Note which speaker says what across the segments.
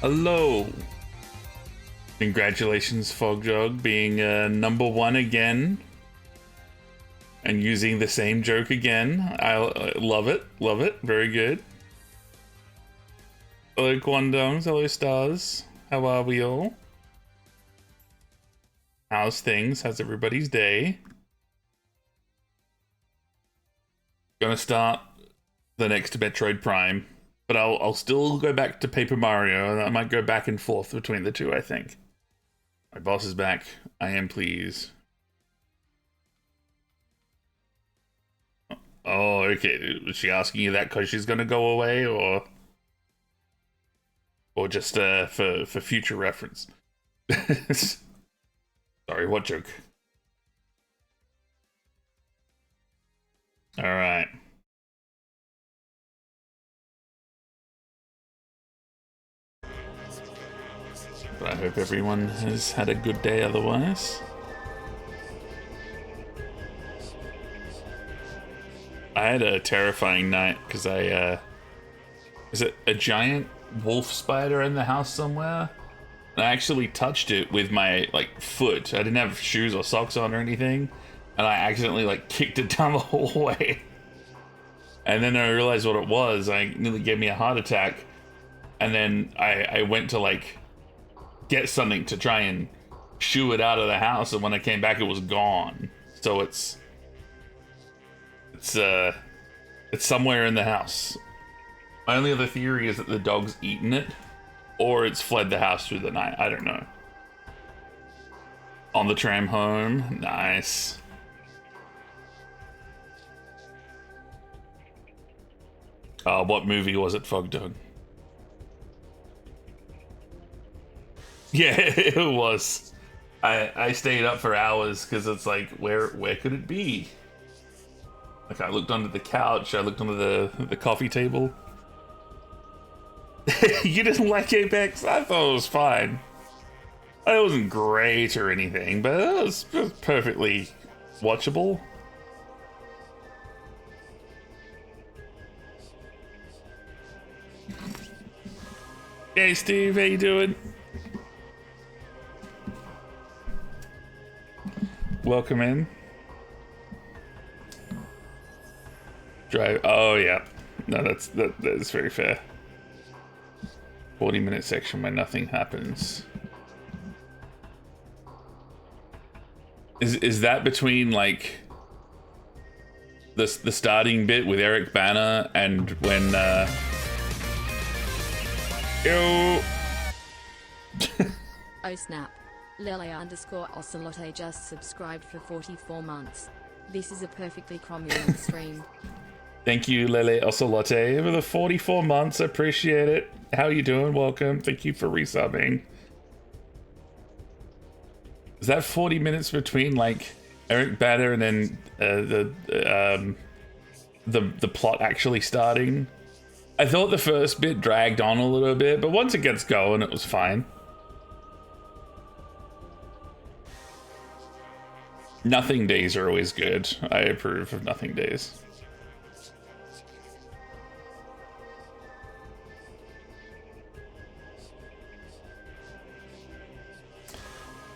Speaker 1: Hello. Congratulations, Fogjog, being #1 again. And using the same joke again. I love it. Love it. Very good. Hello, Guangdongs. Hello, Stars. How are we all? How's things? How's everybody's day? Gonna start the next Metroid Prime. But I'll still go back to Paper Mario, and I might go back and forth between the two, I think. My boss is back. I am pleased. Oh, okay. Was she asking you that because she's gonna go away, or just for future reference? Sorry, what joke? All right. But I hope everyone has had a good day otherwise. I had a terrifying night because is it a giant wolf spider in the house somewhere? And I actually touched it with my foot. I didn't have shoes or socks on or anything, and I accidentally kicked it down the hallway. And then I realized what it was. I nearly gave me a heart attack. And then I went to get something to try and shoo it out of the house, and when I came back it was gone. So it's somewhere in the house. My only other theory is that the dog's eaten it, or it's fled the house through the night. I don't know. On the tram home. Nice. What movie was it, Fogdog? Yeah, it was. I stayed up for hours because it's where could it be? I looked under the couch, I looked under the coffee table. You didn't like Apex? I thought it was fine. It wasn't great or anything, but it was perfectly watchable. Hey Steve, how you doing? Welcome in. Drive. Oh yeah. No, that is very fair. 40-minute section where nothing happens. Is that between the starting bit with Eric Bana and when Ew.
Speaker 2: Oh snap. Lele_Ocelote just subscribed for 44 months. This is a perfectly cromulent stream.
Speaker 1: Thank you, Lele Ocelote, for the 44 months. Appreciate it. How you doing? Welcome. Thank you for resubbing. Is that 40 minutes between Eric Bana and then the plot actually starting? I thought the first bit dragged on a little bit, but once it gets going, it was fine. Nothing days are always good. I approve of nothing days.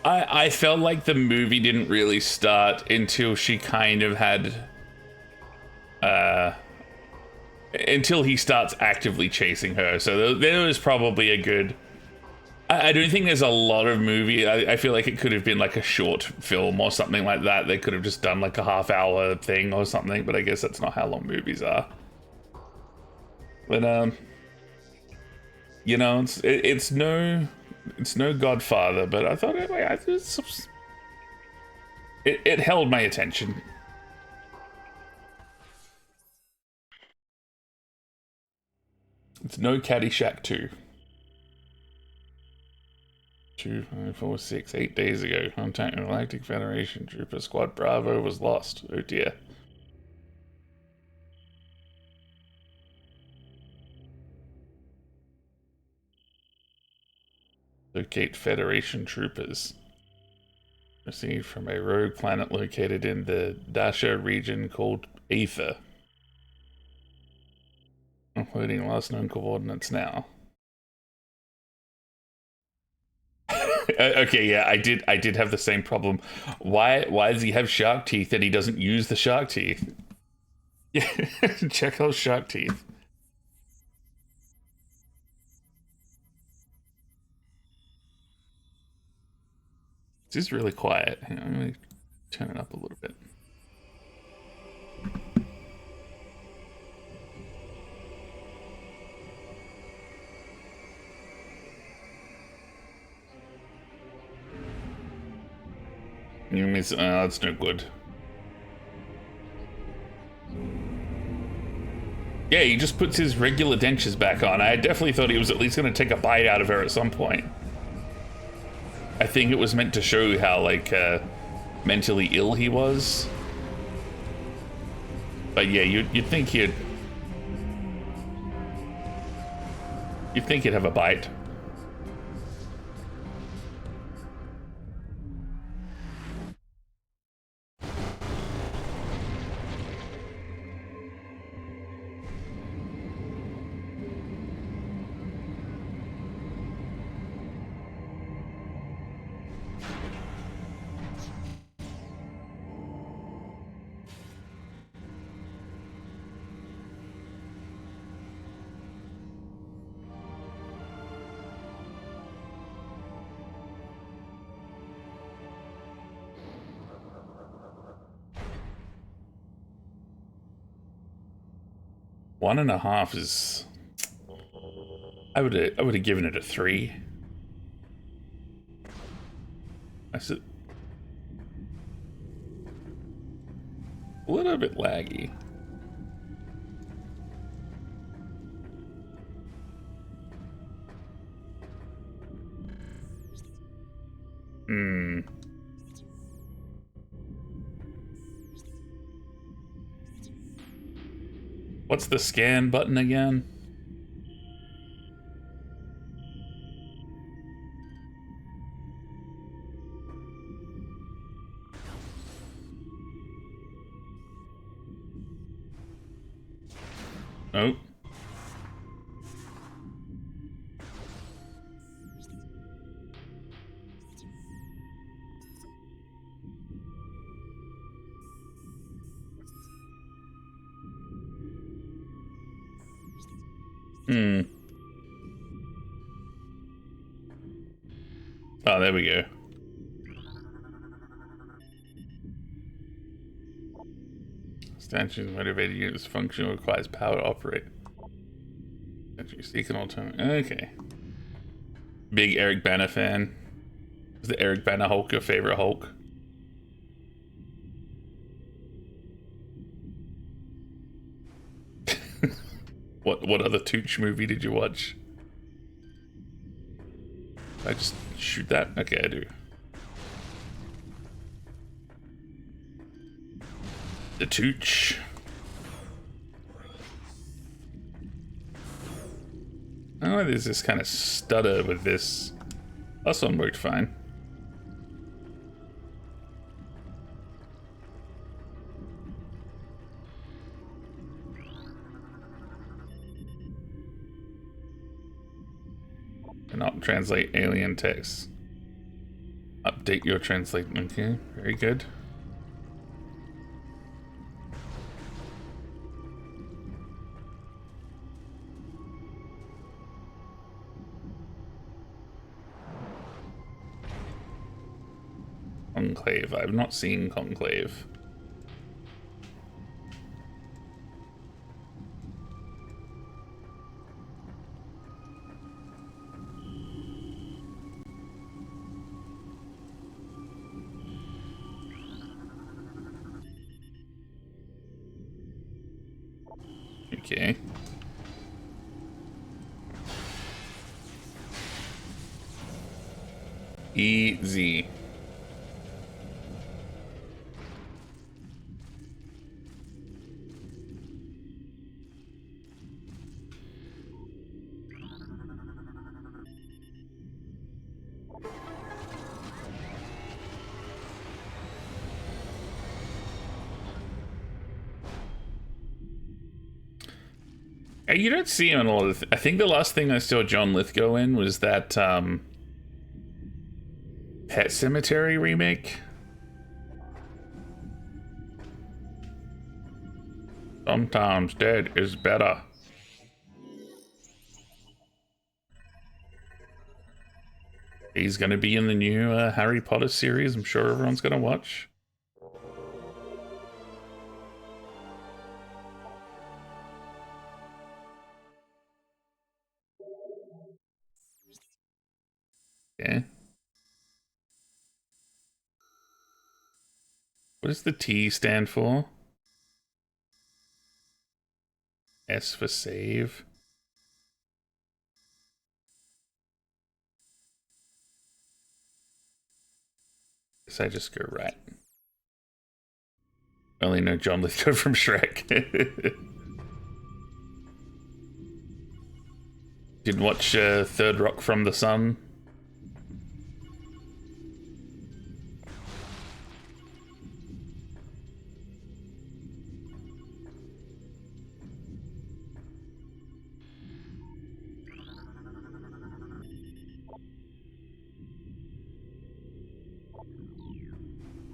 Speaker 1: I felt like the movie didn't really start until she kind of had until he starts actively chasing her. So there was probably a good... I don't think there's a lot of movie. I feel like it could have been a short film or something like that. They could have just done a half-hour thing or something, but I guess that's not how long movies are. But you know, it's no Godfather, but I thought it held my attention. It's no Caddyshack 2. 2, 5, 4, 6, 8 days ago. Contact with Galactic Federation Trooper Squad Bravo was lost. Oh dear. Locate Federation troopers. Received from a rogue planet located in the Dasha region called Aether. Including last known coordinates now. Okay, yeah, I did have the same problem. Why does he have shark teeth and he doesn't use the shark teeth? Yeah, check those shark teeth. This is really quiet. Hang on, let me turn it up a little bit. You miss? That's no good. Yeah, he just puts his regular dentures back on. I definitely thought he was at least going to take a bite out of her at some point. I think it was meant to show how, like, mentally ill he was. But yeah, you'd think he'd... You'd think he'd have a bite. One and a half is... I would have given it a 3. That's it. A little bit laggy. What's the scan button again? Oh. Oh, there we go. Stanchions motivated units function requires power to operate. You seek an alternative. Okay. Big Eric Bana fan. Is the Eric Bana Hulk your favorite Hulk? What other Tooch movie did you watch? I just shoot that? Okay, I do. The Tooch. Oh, there's this kind of stutter with this. Last one worked fine. Cannot translate alien text. Update your translate. Okay, very good. Conclave. I've not seen Conclave. Okay. Easy. You don't see him in a lot of... I think the last thing I saw John Lithgow in was that Pet Cemetery remake? Sometimes dead is better. He's gonna be in the new Harry Potter series. I'm sure everyone's gonna watch. Okay. What does the T stand for? S for save. Guess I just go right. I only know John Lithgow from Shrek. Didn't watch Third Rock from the Sun.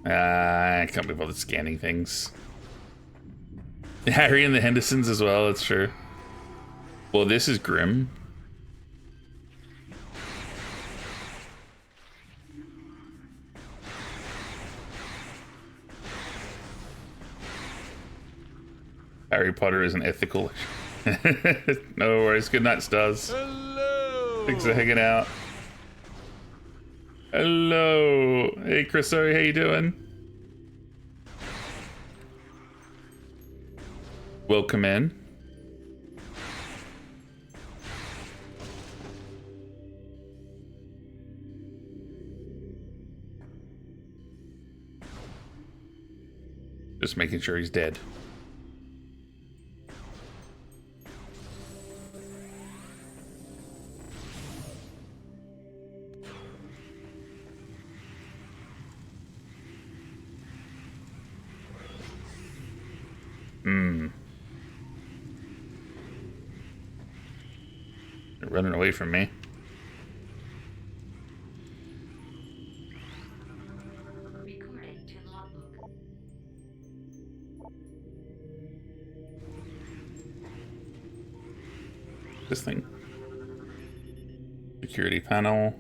Speaker 1: I can't be bothered scanning things. Harry and the Hendersons as well, that's true. Well, this is grim. Harry Potter isn't ethical. No worries. Good night, stars.
Speaker 3: Hello.
Speaker 1: Thanks for hanging out. Hello. Hey, Chriso, how you doing? Welcome in. Just making sure he's dead. They're running away from me.
Speaker 4: Recording to logbook.
Speaker 1: This thing. Security panel.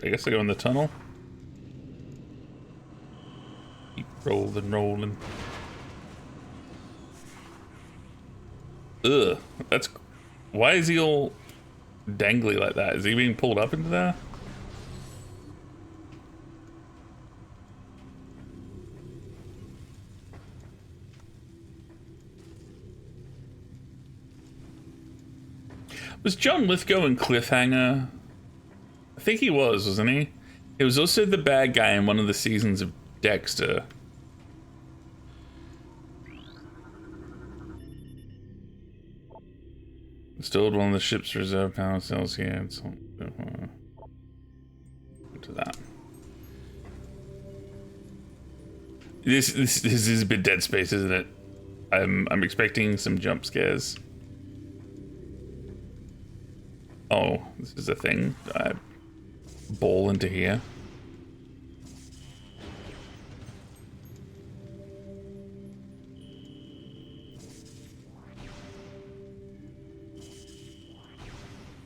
Speaker 1: I guess I go in the tunnel. Keep rolling. Ugh, that's... Why is he all dangly like that? Is he being pulled up into there? Was John Lithgow in Cliffhanger? I think he was, wasn't he? He was also the bad guy in one of the seasons of Dexter. Installed one of the ship's reserve power cells here. It's to that. This is a bit Dead Space, isn't it? I'm expecting some jump scares. Oh, this is a thing. I ball into here.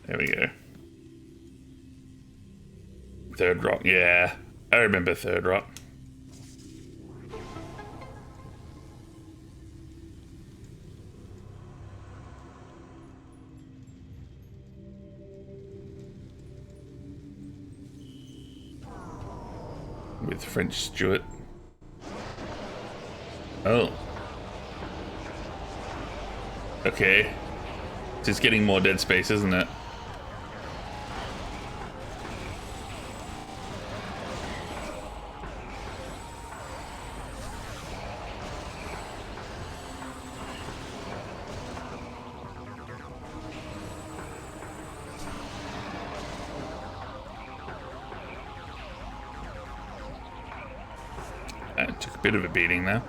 Speaker 1: There we go. Third Rock, yeah. I remember Third Rock. With French Stewart. Oh. Okay. It's getting more Dead Space, isn't it? bit of a beating there.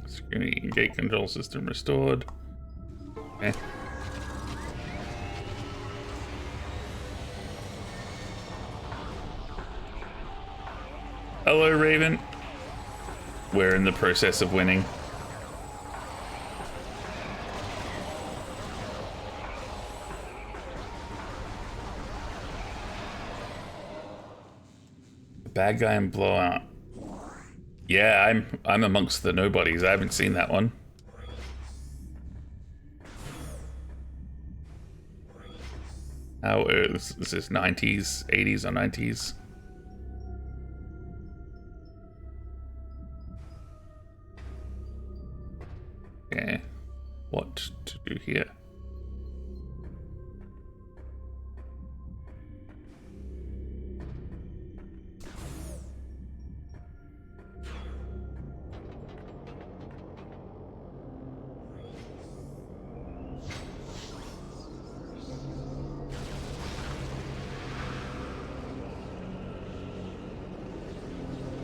Speaker 1: Security gate control system restored. Okay. Hello, Raven. We're in the process of winning. The bad guy in Blowout. Yeah, I'm amongst the nobodies. I haven't seen that one. How is this 90s, 80s or 90s? Okay, what to do here?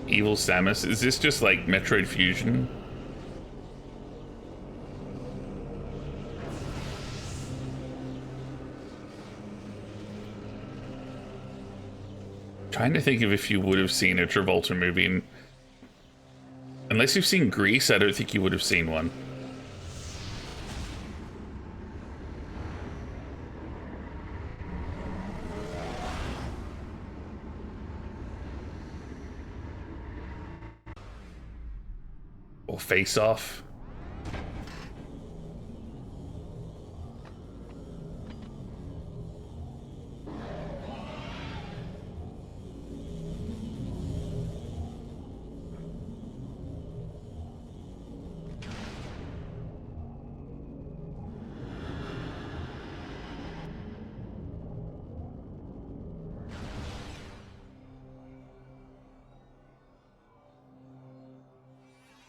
Speaker 1: Evil Samus? Is this just like Metroid Fusion? Trying to think of if you would have seen a Travolta movie. And unless you've seen Grease, I don't think you would have seen one. Or Face Off.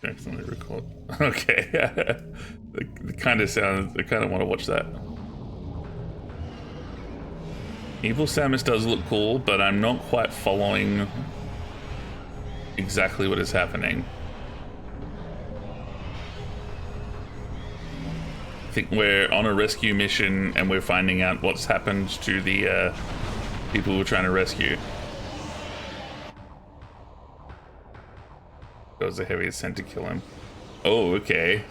Speaker 1: Definitely record. Okay. The kind of sound. I kind of want to watch that. Evil Samus does look cool, but I'm not quite following exactly what is happening. I think we're on a rescue mission and we're finding out what's happened to the people we're trying to rescue. That was a heavy sent to kill him. Oh, okay.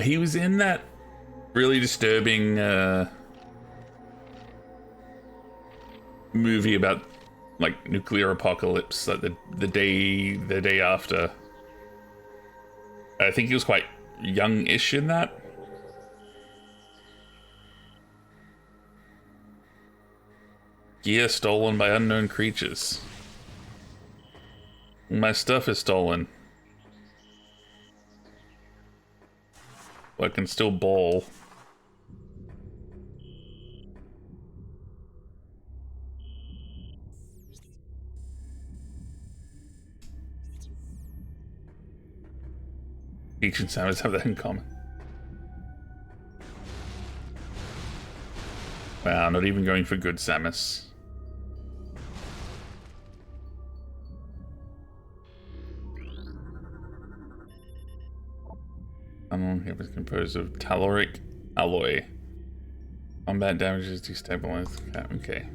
Speaker 1: He was in that really disturbing movie about like nuclear apocalypse, like the day after. I think he was quite young-ish in that. Gear stolen by unknown creatures. My stuff is stolen. But I can still ball. Peach and Samus have that in common. Wow, not even going for good Samus. It was composed of telluric alloy. Combat damage is destabilized. Okay.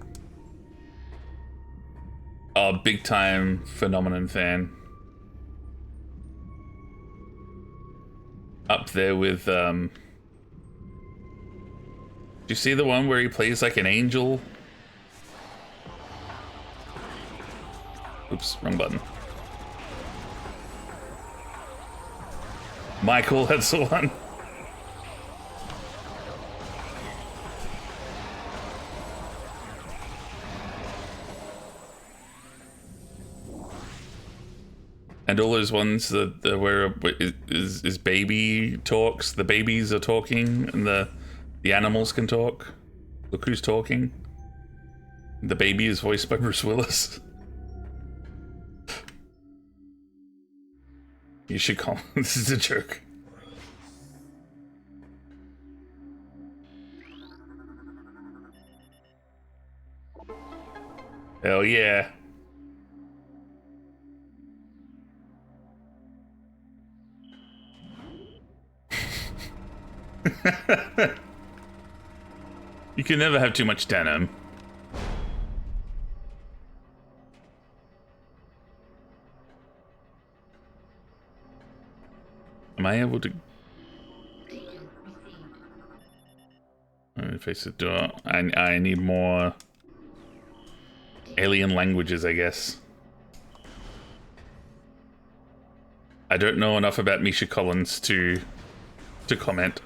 Speaker 1: Oh, big time Phenomenon fan. Up there with do you see the one where he plays like an angel? Oops, wrong button. Michael, that's the one. And all those ones that where is baby talks. The babies are talking, and the animals can talk. Look who's talking. The baby is voiced by Bruce Willis. You should call. This is a joke. Hell yeah. You can never have too much denim. Am I able to... Let me face the door. I need more alien languages, I guess. I don't know enough about Misha Collins to comment.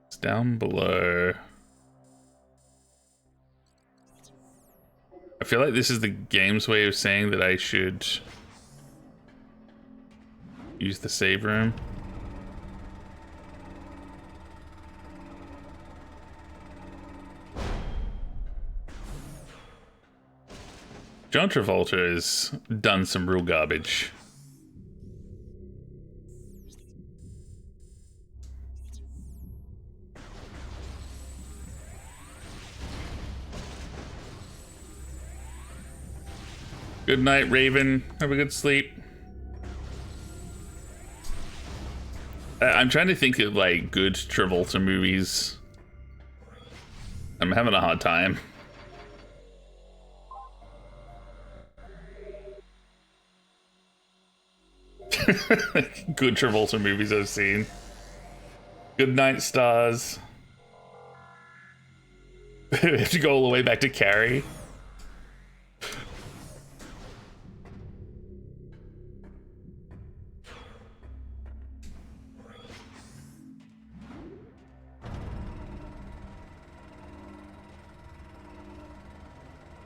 Speaker 1: It's down below. I feel like this is the game's way of saying that I should use the save room. John Travolta has done some real garbage. Good night, Raven. Have a good sleep. I'm trying to think of like good Travolta movies. I'm having a hard time. Good Travolta movies I've seen. Good Night, Stars. We have to go all the way back to Carrie.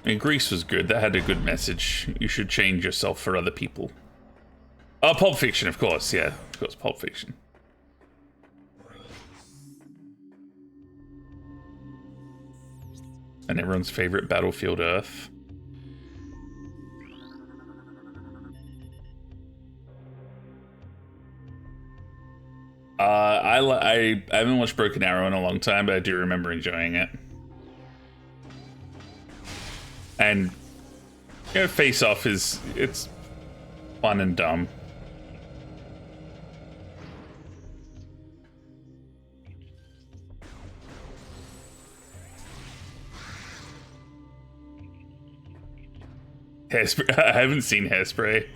Speaker 1: And Grease was good. That had a good message. You should change yourself for other people. Oh, Pulp Fiction, of course. Yeah, of course, Pulp Fiction. And everyone's favorite Battlefield Earth. I haven't watched Broken Arrow in a long time, but I do remember enjoying it. And you know, Face Off it's fun and dumb. Hairspray. I haven't seen Hairspray.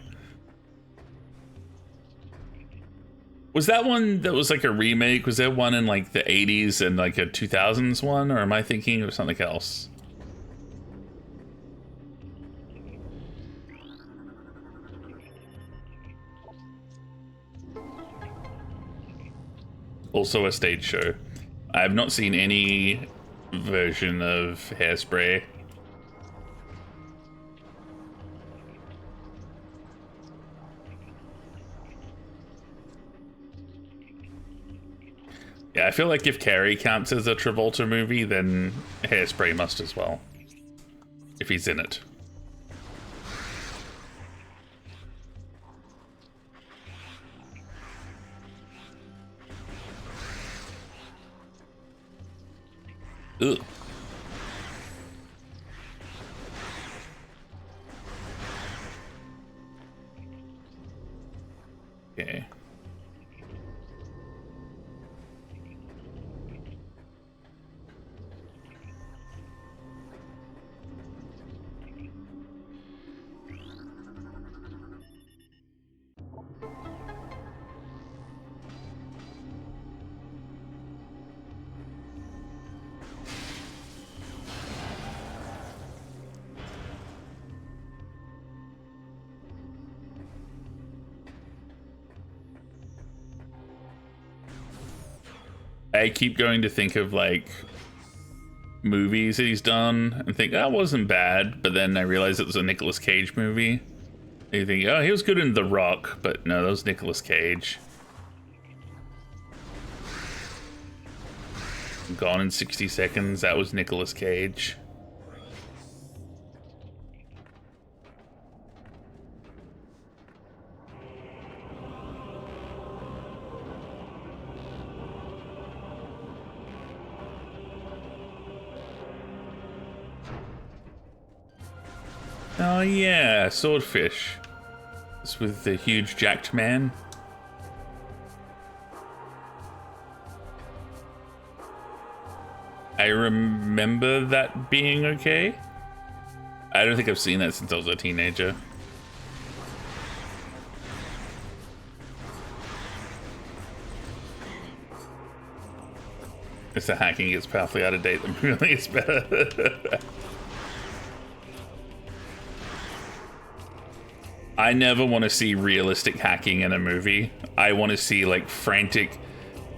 Speaker 1: Was that one that was like a remake? Was there one in like the 80s and like a 2000s one? Or am I thinking of something else? Also a stage show. I have not seen any version of Hairspray. Yeah, I feel like if Carrie counts as a Travolta movie, then Hairspray must as well. If he's in it. Ugh. Okay. I keep going to think of like movies that he's done and think that wasn't bad, but then I realize it was a Nicolas Cage movie. And you think, oh, he was good in The Rock, but no, that was Nicolas Cage. Gone in 60 Seconds, that was Nicolas Cage. Oh yeah, Swordfish. It's with the huge jacked man. I remember that being okay. I don't think I've seen that since I was a teenager. If the hacking gets powerfully out of date, then really it's better. I never want to see realistic hacking in a movie. I want to see like frantic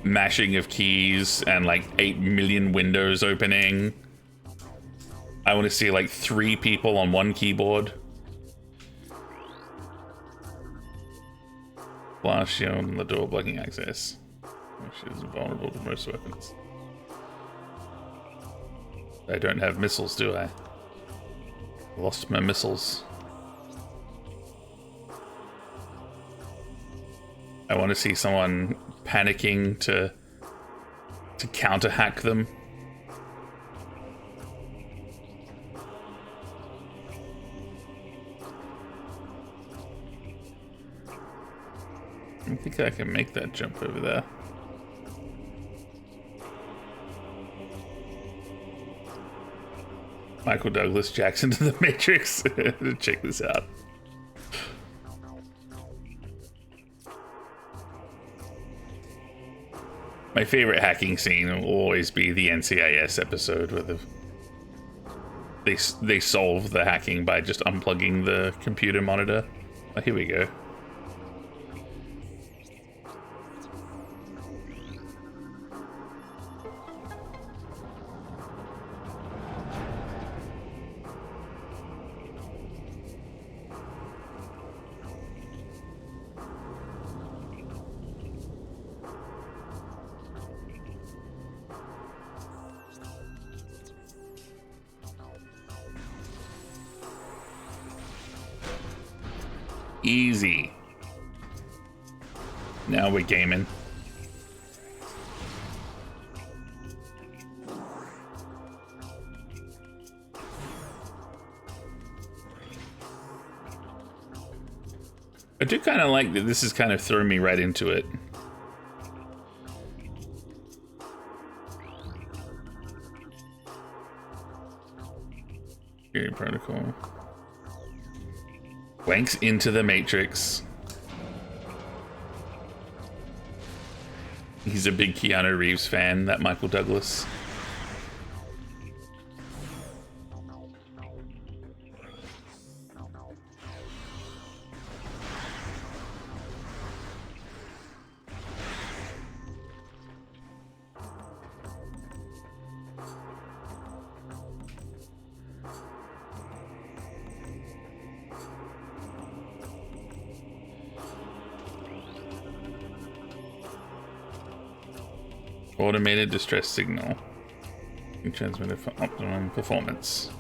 Speaker 1: mashing of keys and like 8 million windows opening. I want to see like 3 people on one keyboard. Flash shield on the door blocking access. She is vulnerable to most weapons. I don't have missiles, do I? Lost my missiles. I want to see someone panicking to counter hack them. I don't think I can make that jump over there. Michael Douglas Jackson to the Matrix. Check this out. My favorite hacking scene will always be the NCIS episode where they solve the hacking by just unplugging the computer monitor. Oh, here we go. Easy. Now we're gaming. I do kind of like that this is kind of throwing me right into it. Security protocol. Wanks into the Matrix. He's a big Keanu Reeves fan, that Michael Douglas. Automated distress signal. Transmitted for optimum performance.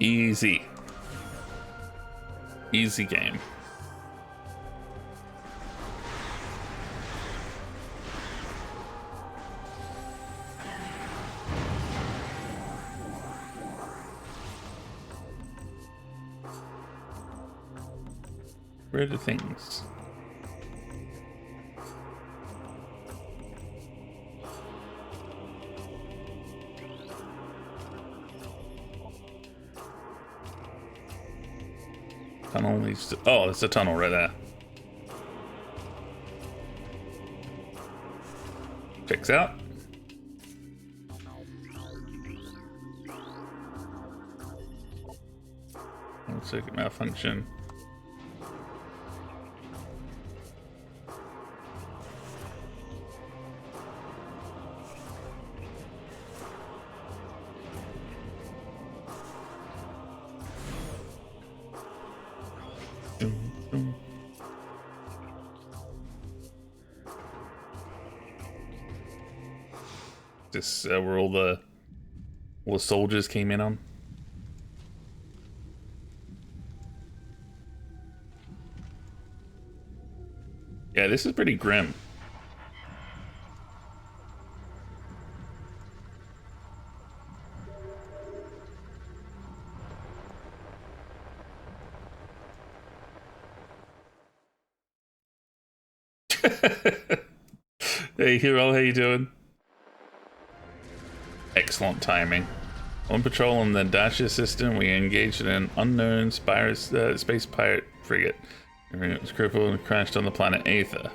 Speaker 1: Easy. Easy game. Where are the things? Tunnel leads to... Oh, there's a tunnel right there. Checks out. Circuit malfunction. This where all the soldiers came in on. Yeah, this is pretty grim. Hey, Hero, how you doing? Excellent timing. On patrol on the Dasher system, we engaged in an unknown space pirate frigate. It was crippled and crashed on the planet Aether.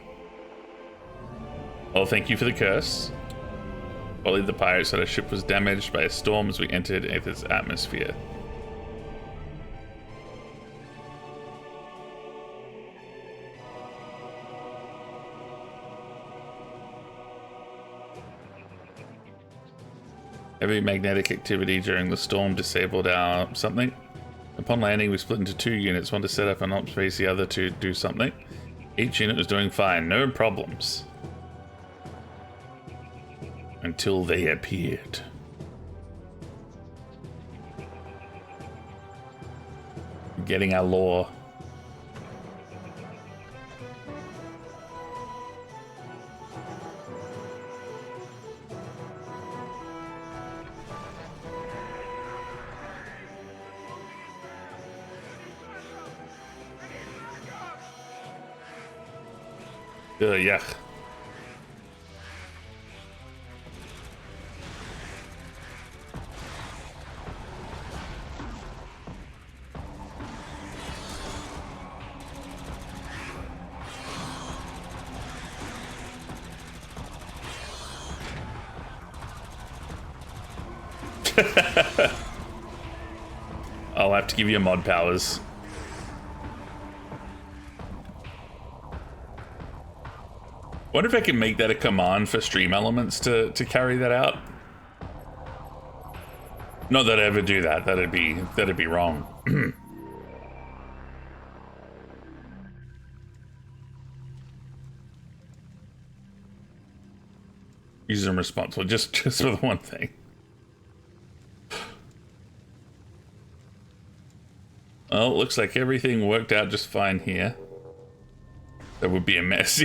Speaker 1: Well, thank you for the curse. Only the pirates said our ship was damaged by a storm as we entered Aether's atmosphere. Heavy magnetic activity during the storm disabled our something. Upon landing, we split into 2 units, one to set up an ops base, the other to do something. Each unit was doing fine, no problems. Until they appeared. Getting our lore. Yuck. I'll have to give you mod powers. Wonder if I can make that a command for stream elements to carry that out. Not that I ever do that. That'd be wrong. Use them responsible, just for the one thing. Well, it looks like everything worked out just fine here. That would be a mess.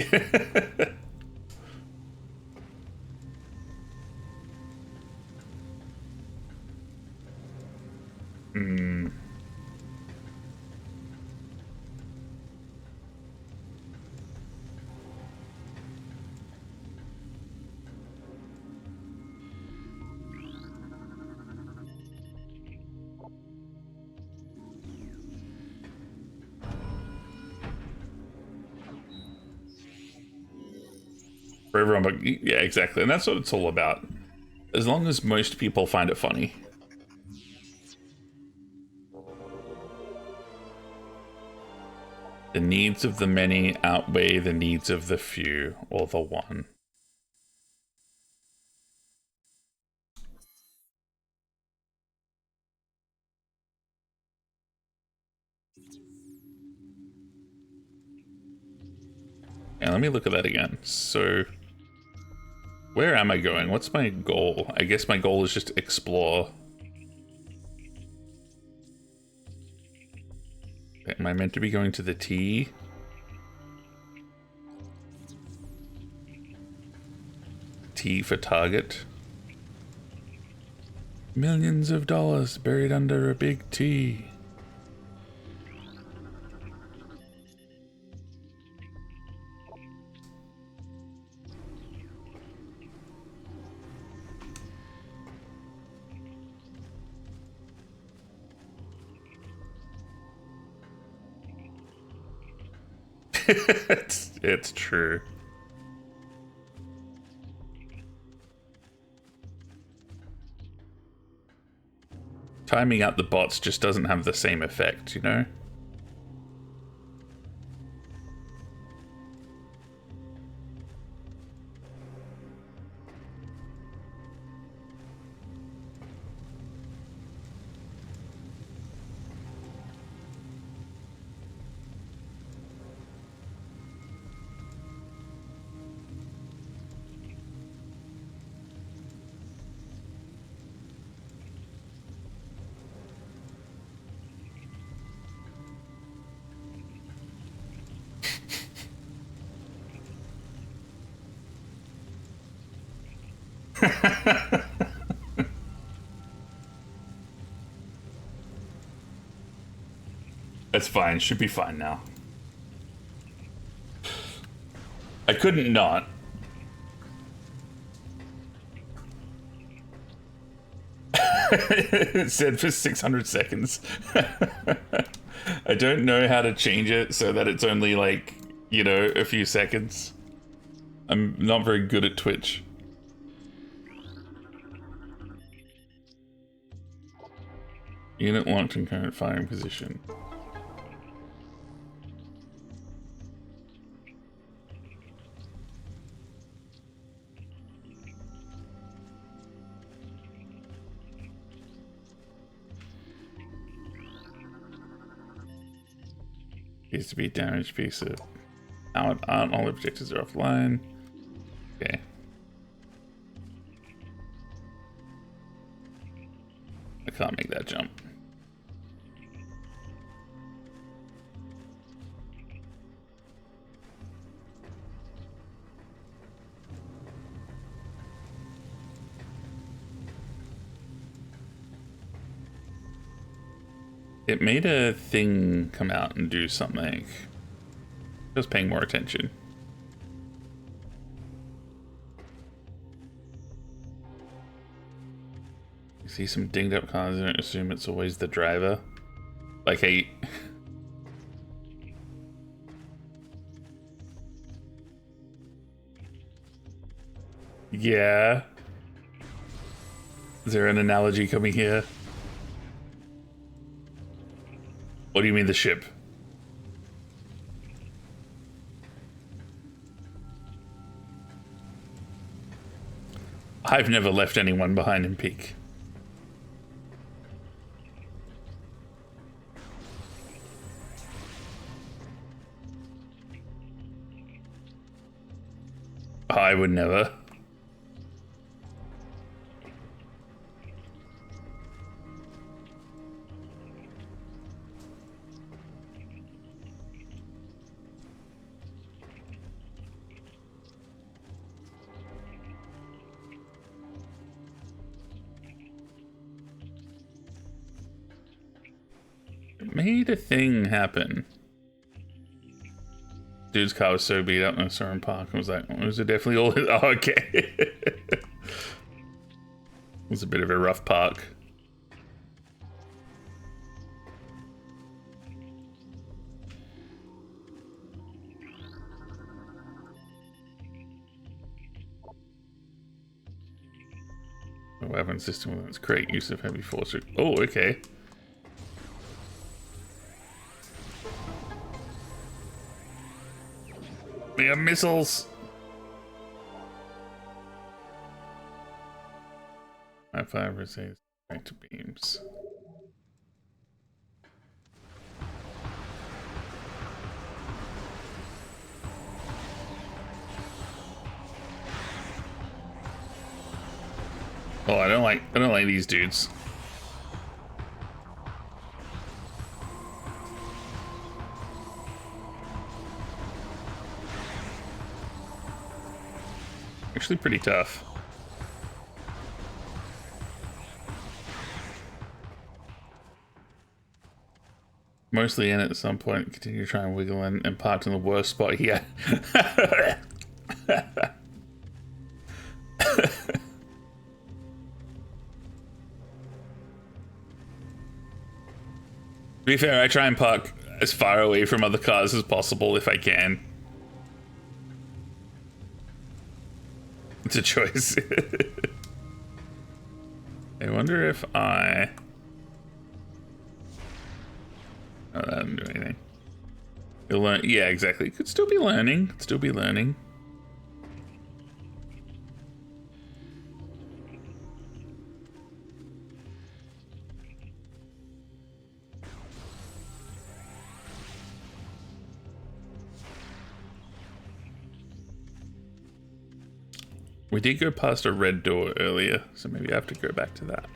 Speaker 1: For everyone, but yeah, exactly. And that's what it's all about. As long as most people find it funny. The needs of the many outweigh the needs of the few, or the one. Yeah, let me look at that again. So, where am I going? What's my goal? I guess my goal is just to explore. Am I meant to be going to the T? T for target. Millions of dollars buried under a big T. It's true. Timing out the bots just doesn't have the same effect, you know? That's fine. Should be fine now. I couldn't not. It said for 600 seconds. I don't know how to change it so that it's only like, you know, a few seconds. I'm not very good at Twitch. Unit locked in current firing position. Needs to be a damaged piece of out. All objectives are offline. Okay. I can't make that jump. It made a thing come out and do something. Just paying more attention. You see some dinged up cars and assume it's always the driver. Like a... Yeah. Is there an analogy coming here? What do you mean the ship? I've never left anyone behind in peak. I would never. Made a thing happen. Dude's car was so beat up in a certain park. I was like, was it definitely all? Oh, okay. It was a bit of a rough park. The weapon system with its great use of heavy force. Oh, okay. We have missiles. My fire says back to beams. Oh, I don't like these dudes. Actually pretty tough. Mostly in at some point, continue to try and wiggle in and parked in the worst spot here. To be fair, I try and park as far away from other cars as possible if I can. It's a choice. I wonder if I... Oh, that didn't do anything. You'll learn... Yeah, exactly. Could still be learning. Could still be learning. We did go past a red door earlier, so maybe I have to go back to that.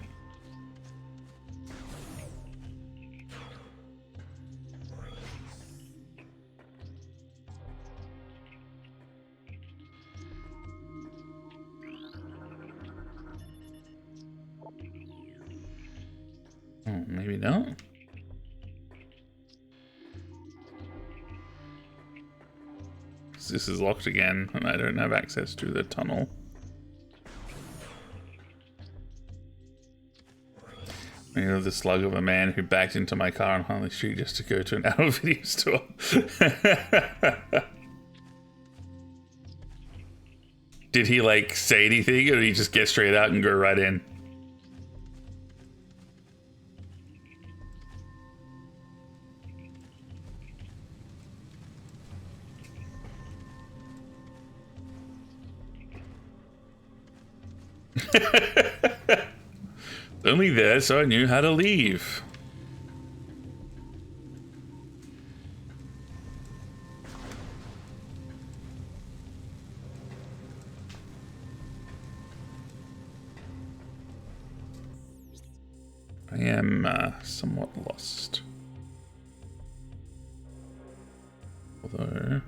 Speaker 1: Oh, maybe not. This is locked again, and I don't have access to the tunnel. You know, the slug of a man who backed into my car on Harley Street just to go to an adult video store. Did he, like, say anything, or did he just get straight out and go right in? Only there, so I knew how to leave. I am somewhat lost. Although...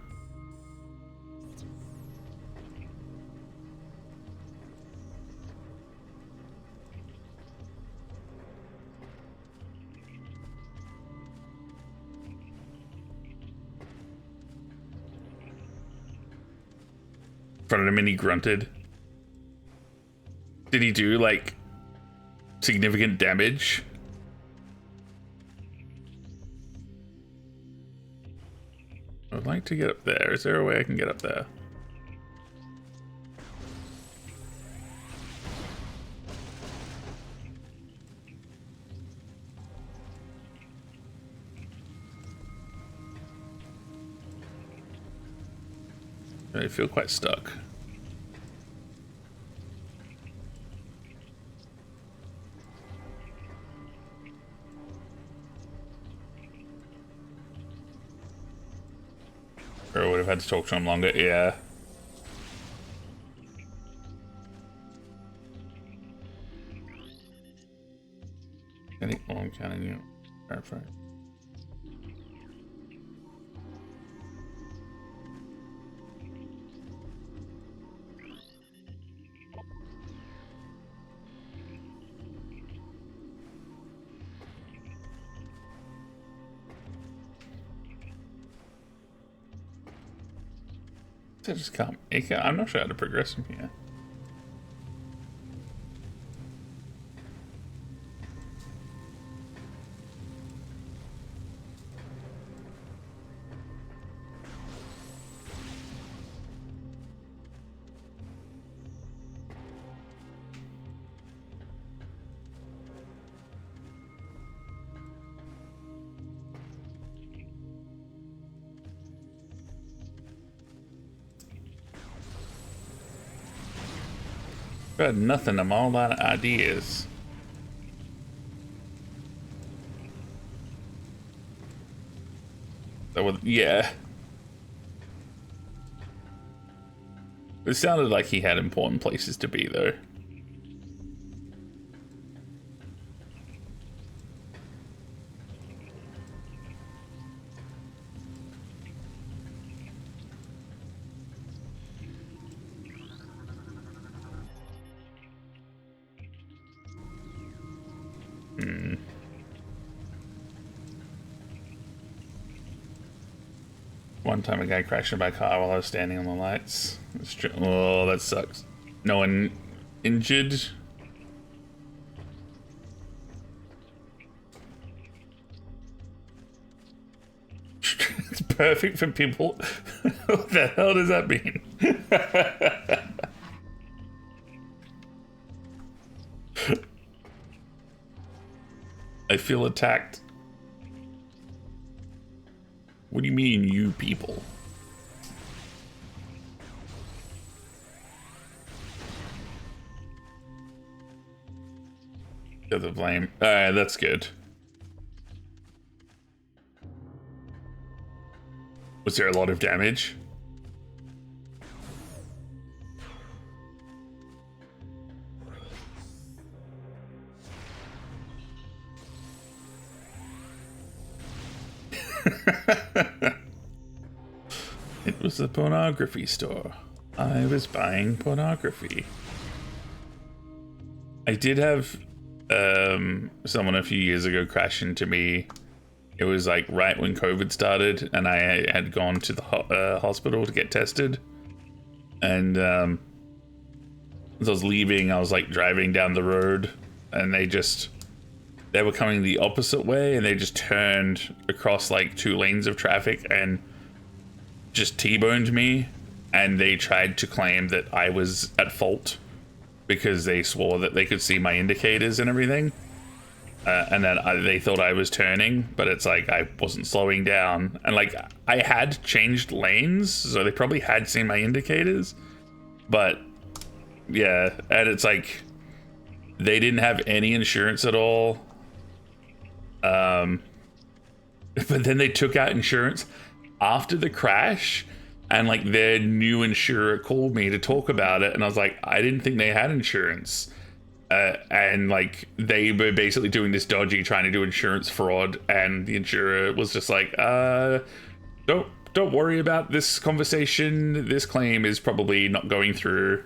Speaker 1: in front of him and he grunted. Did he do, like, significant damage? I would like to get up there. Is there a way I can get up there? I feel quite stuck. Or I would have had to talk to him longer, yeah. Any long counting you. Right. I just can't make it. I'm not sure how to progress from here. Got nothing. I'm all out of ideas. That would, yeah. It sounded like he had important places to be, though. One time a guy crashed into my car while I was standing on the lights. Oh, that sucks. No one injured. perfect for people. What the hell does that mean? I feel attacked. What do you mean, you people? Get the blame. Alright, that's good. Was there a lot of damage? It was a pornography store. I was buying pornography. I did have someone a few years ago crash into me. It was like right when COVID started, and I had gone to the hospital to get tested. And as I was leaving, I was like driving down the road, and they were coming the opposite way, and they just turned across like 2 lanes of traffic and just T-boned me. And they tried to claim that I was at fault because they swore that they could see my indicators and everything. And then they thought I was turning, but it's like I wasn't slowing down. And like I had changed lanes, so they probably had seen my indicators. But yeah, and it's like they didn't have any insurance at all. But then they took out insurance after the crash, and like their new insurer called me to talk about it, and I was like, I didn't think they had insurance. And like they were basically doing this dodgy, trying to do insurance fraud, and the insurer was just like, don't worry about this conversation, this claim is probably not going through.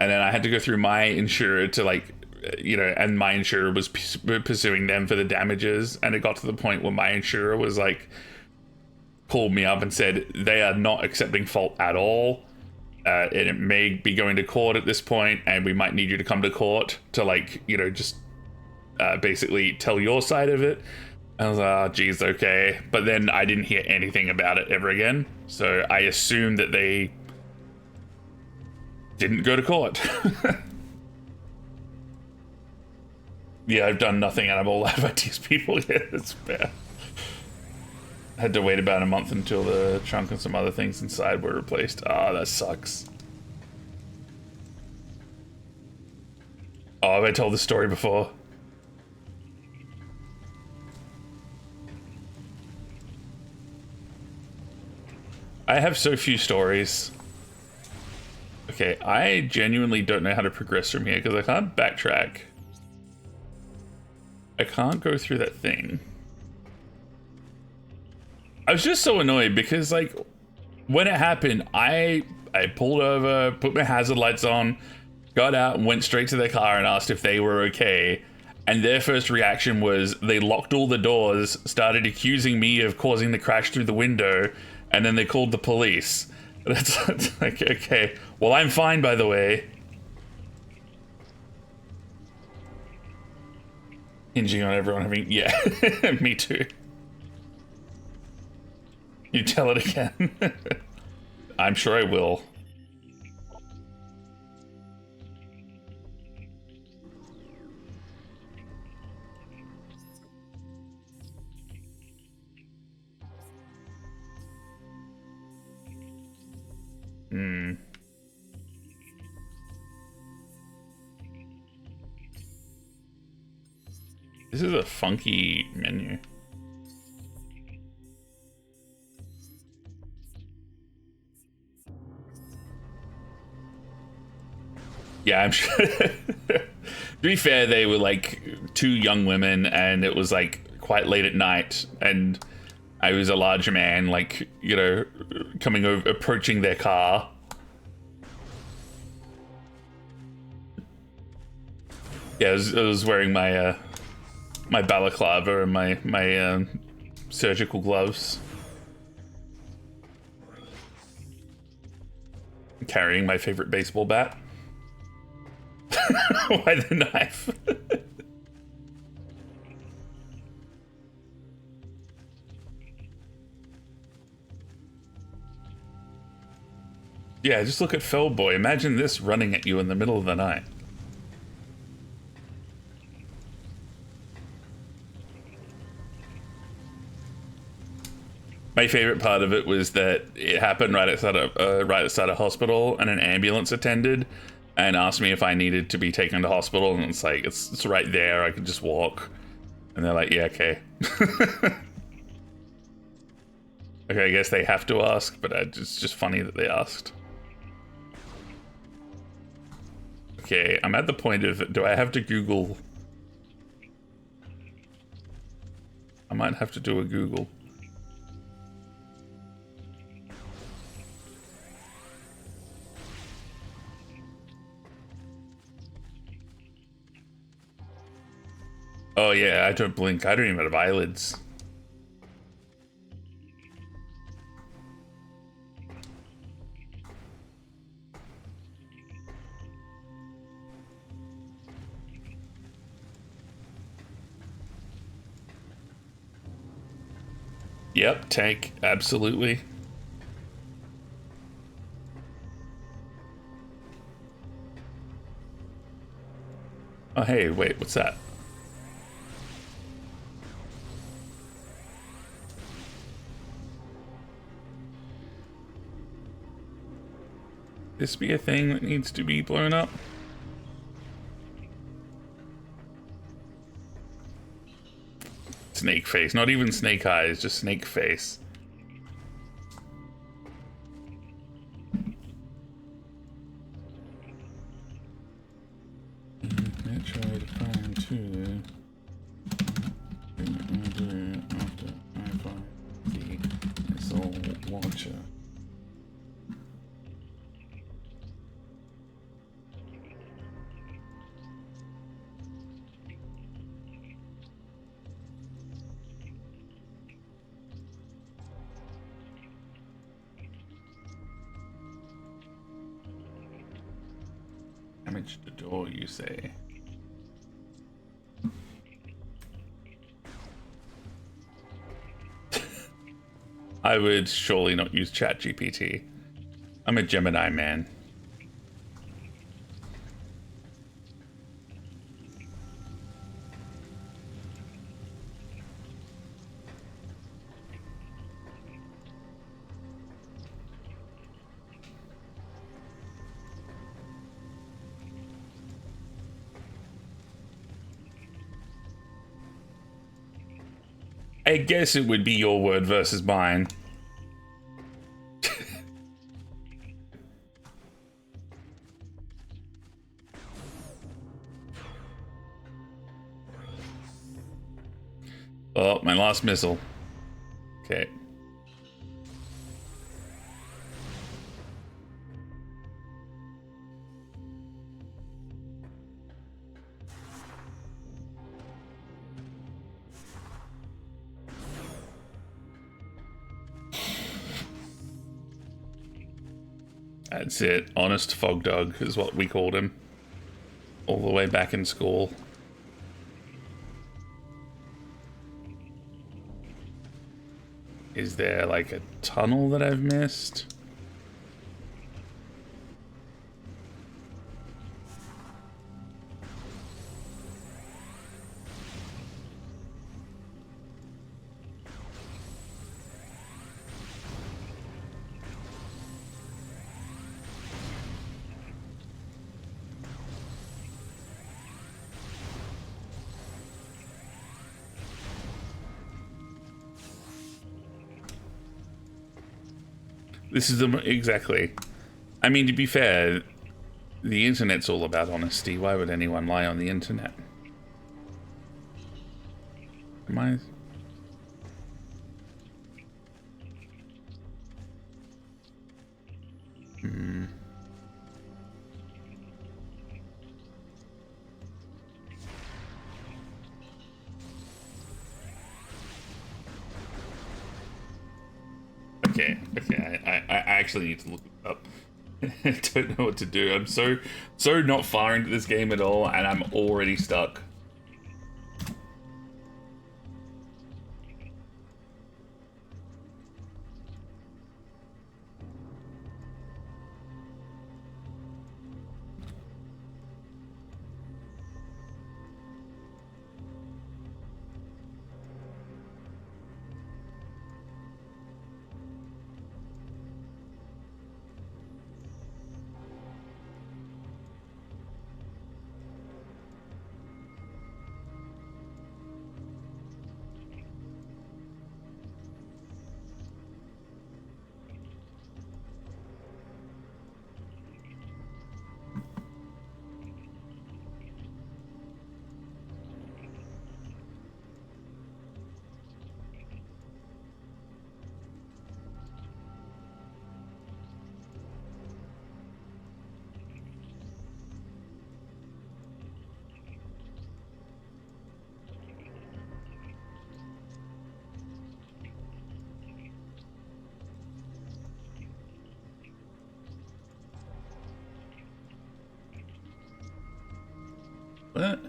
Speaker 1: And then I had to go through my insurer to like, you know, and my insurer was pursuing them for the damages, and it got to the point where my insurer was like, called me up and said they are not accepting fault at all. And it may be going to court at this point, and we might need you to come to court to like, you know, just basically tell your side of it. I was like, oh geez, okay. But then I didn't hear anything about it ever again, so I assumed that they didn't go to court. Yeah, I've done nothing and I'm all out of these people. Yeah, it's bad. I had to wait about a month until the trunk and some other things inside were replaced. Ah, that sucks. Oh, have I told this story before? I have so few stories. Okay, I genuinely don't know how to progress from here because I can't backtrack. I can't go through that thing. I was just so annoyed because like when it happened, I pulled over, put my hazard lights on, got out and went straight to their car and asked if they were okay. And their first reaction was they locked all the doors, started accusing me of causing the crash through the window, and then they called the police. That's like, okay, well, I'm fine, by the way. Hinging on everyone having, yeah, me too. You tell it again. I'm sure I will. This is a funky menu. Yeah, I'm sure. To be fair, they were like 2 young women, and it was like quite late at night, and I was a large man, like, you know, coming over, approaching their car. Yeah, I was wearing my my balaclava and my surgical gloves, carrying my favorite baseball bat. Why the knife? Yeah, just look at Feldboy. Imagine this running at you in the middle of the night. My favorite part of it was that it happened right outside a hospital, and an ambulance attended and asked me if I needed to be taken to hospital, and it's like it's right there. I could just walk, and they're like, "Yeah, okay." Okay, I guess they have to ask, but it's just funny that they asked. Okay, I'm at the point of, do I have to Google? I might have to do a Google. Oh yeah, I don't blink. I don't even have eyelids. Yep, tank, absolutely. Oh hey, wait, what's that? This be a thing that needs to be blown up? Snake face, not even snake eyes, just snake face. Metroid Prime 2. After I find the missile launcher. Damage the door, you say? I would surely not use ChatGPT. I'm a Gemini man. I guess it would be your word versus mine. Oh, my last missile. Okay. That's it. Honest Fog Dog is what we called him. All the way back in school. Is there like a tunnel that I've missed? This is the exactly. I mean, to be fair, the internet's all about honesty. Why would anyone lie on the internet? Am I? Hmm. Okay, I actually need to look it up. I don't know what to do. I'm so not far into this game at all, and I'm already stuck. What?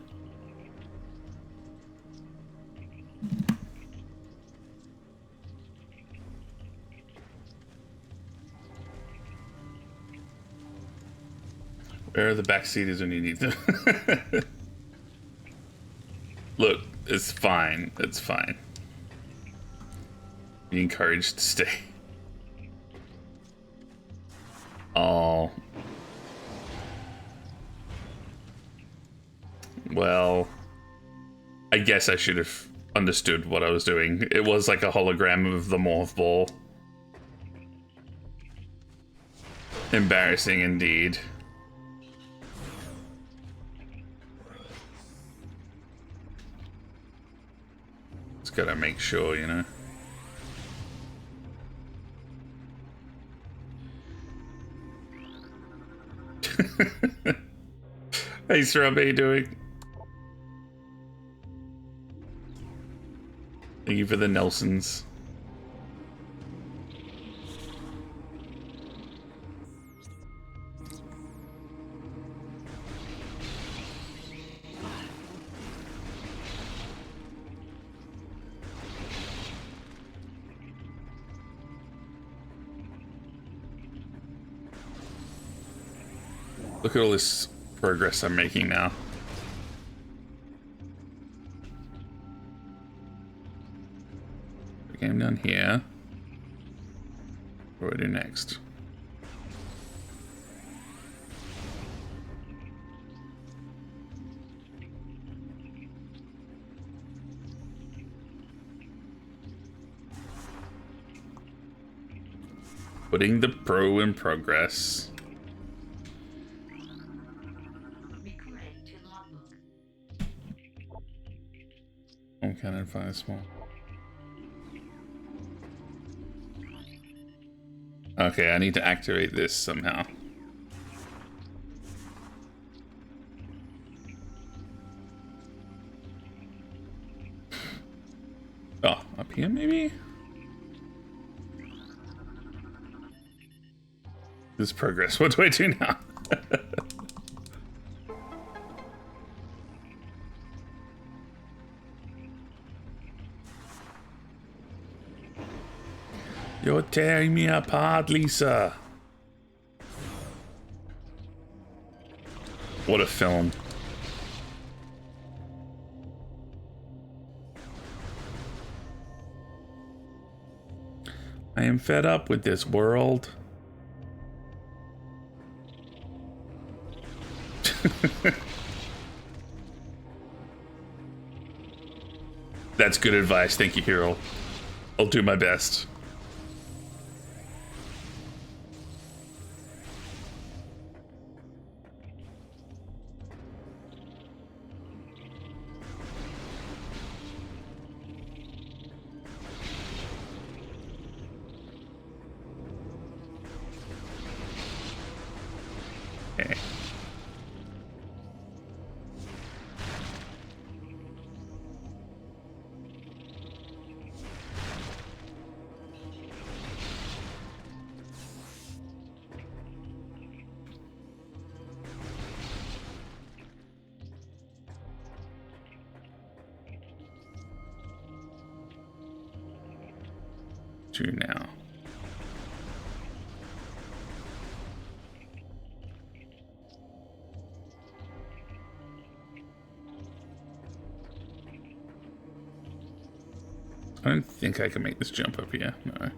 Speaker 1: Where are the back seaters when you need them? Look, it's fine. It's fine. Be encouraged to stay. Oh. Well, I guess I should have understood what I was doing. It was like a hologram of the morph ball. Embarrassing indeed. Just gotta make sure, you know. Hey, Srub, how you doing? Thank you for the Nelsons. Look at all this progress I'm making now. Okay, I'm done here. What do I do next? Putting the pro in progress. Home cannon fire small. Okay, I need to activate this somehow. Oh, up here maybe? This progress. What do I do now? You're tearing me apart, Lisa. What a film. I am fed up with this world. That's good advice. Thank you, Hero. I'll do my best. Okay. Do now. I don't think I can make this jump up here. No.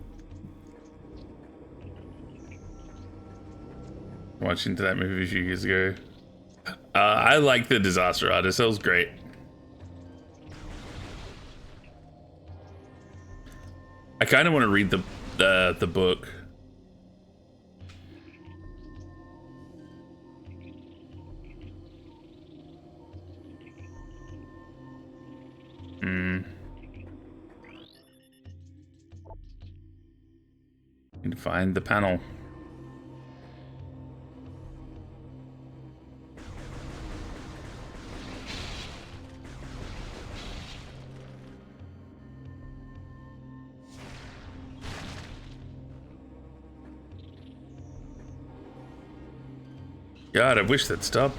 Speaker 1: Watched into that movie a few years ago. I like the Disaster Artist. That was great. I kind of want to read the book. Need to find the panel. God, I wish that'd stop.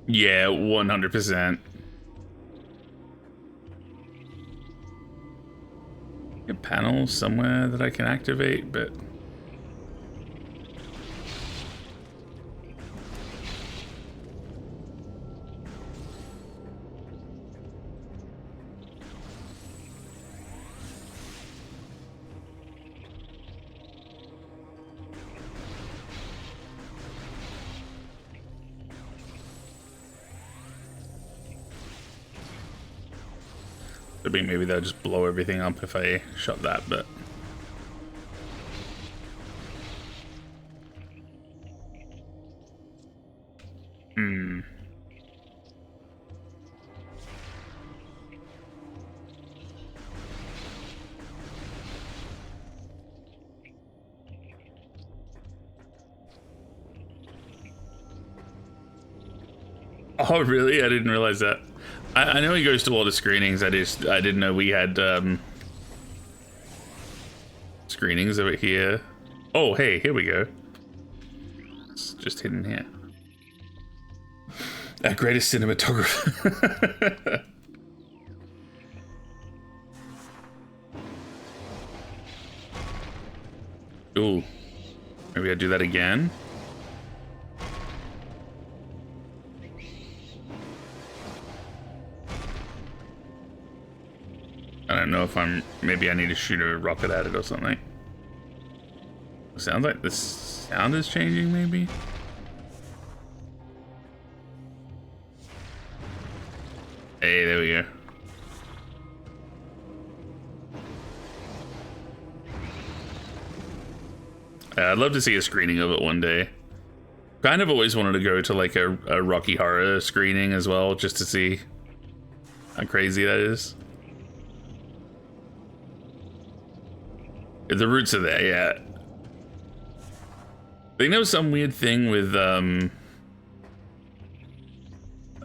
Speaker 1: Yeah, 100%. A panel somewhere that I can activate, but I think maybe they'll just blow everything up if I shut that, but oh really? I didn't realize that. I know he goes to a lot of screenings. I didn't know we had screenings of it here. Oh hey, here we go. It's just hidden here. Our greatest cinematographer. Ooh, maybe I do that again. I don't know if maybe I need to shoot a rocket at it or something. Sounds like the sound is changing, maybe? Hey, there we go. I'd love to see a screening of it one day. Kind of always wanted to go to like a Rocky Horror screening as well, just to see how crazy that is. The roots are there, yeah. I think there was some weird thing with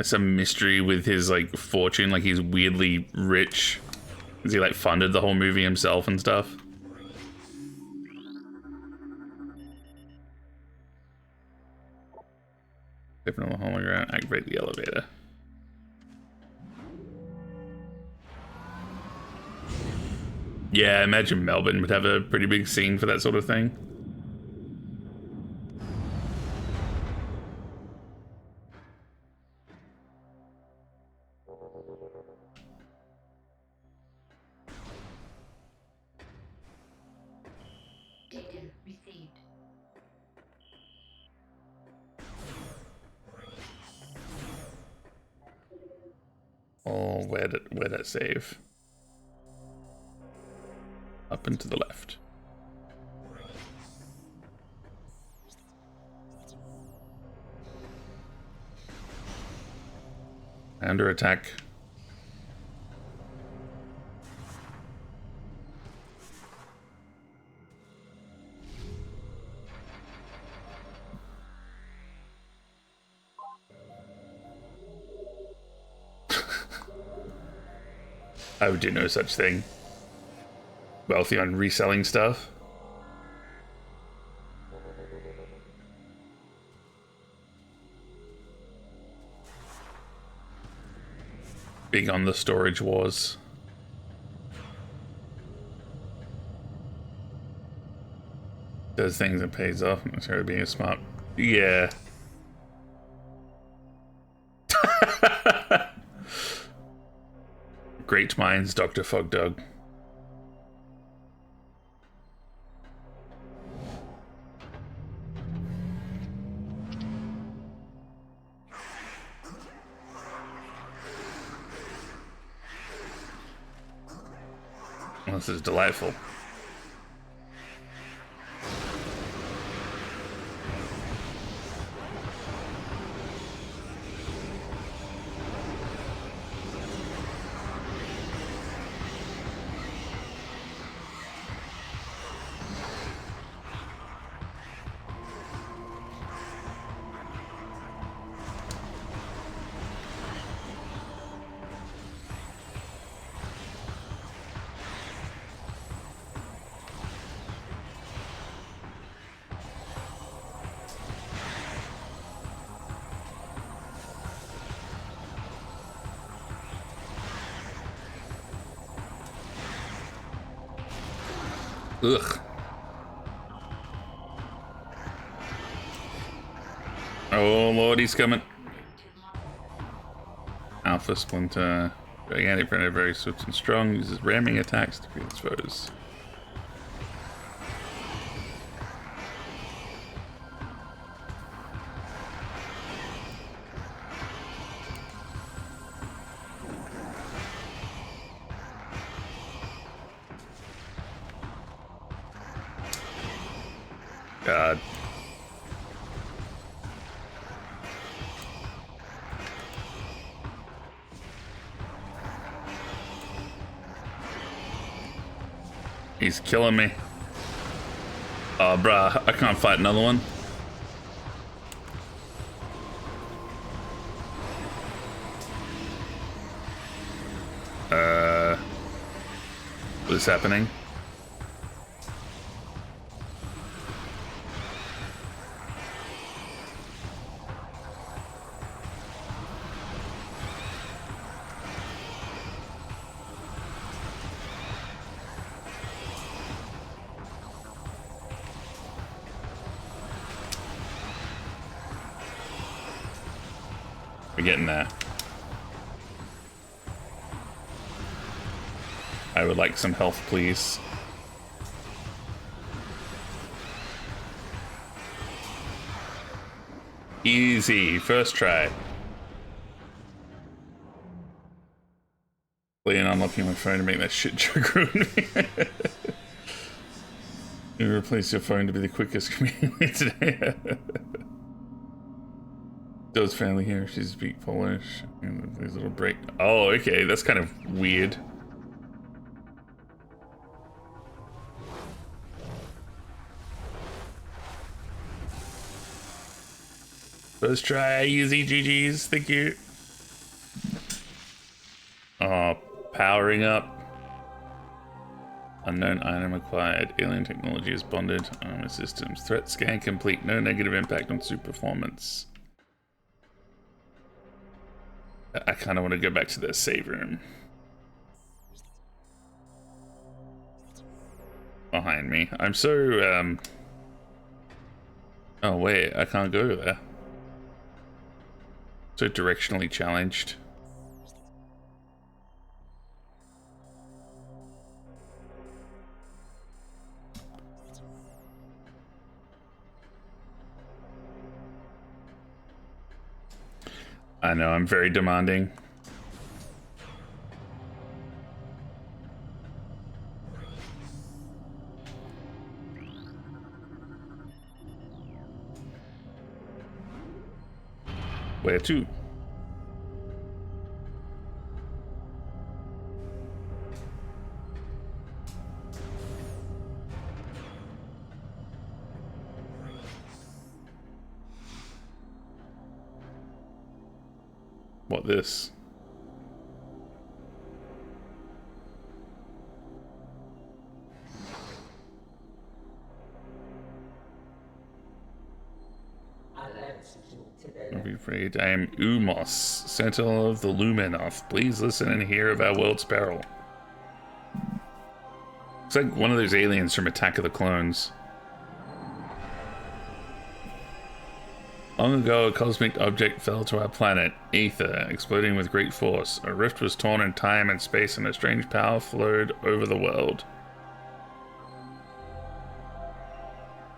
Speaker 1: some mystery with his like fortune, like he's weirdly rich. Because he like funded the whole movie himself and stuff. Different on the hologram, activate the elevator. Yeah, I imagine Melbourne would have a pretty big scene for that sort of thing.
Speaker 4: Data received.
Speaker 1: Oh, where'd that save? Up and to the left. Under attack. I would do no such thing. Wealthy on reselling stuff. Big on the storage wars. Does things and pays off. It's her being a smart. Yeah. Great minds, Dr. Fogdog. Well, this is delightful. Ugh. Oh lord, he's coming. Alpha Splinter. Gigantic Predator, very swift and strong. Uses ramming attacks to defeat its foes. God. He's killing me. Oh, bruh, I can't fight another one. What is happening? We're getting there. I would like some health, please. Easy, first try. Leon, unlocking my phone to make that shit joke ruin me. You replace your phone to be the quickest comedian today. Does family here? She speaks Polish. And there's a little break. Oh, okay, that's kind of weird. First try, easy GG's, thank you. Oh, powering up. Unknown item acquired. Alien technology is bonded. Armor systems. Threat scan complete. No negative impact on suit performance. I kind of want to go back to the save room. Behind me. I'm so, Oh wait, I can't go there. So directionally challenged. I know, I'm very demanding. Where to? What this? Don't be afraid. I am Umos, Sentinel of the Luminoth. Please listen and hear of our world's peril. It's like one of those aliens from Attack of the Clones. Long ago, a cosmic object fell to our planet, Ether, exploding with great force. A rift was torn in time and space, and a strange power flowed over the world.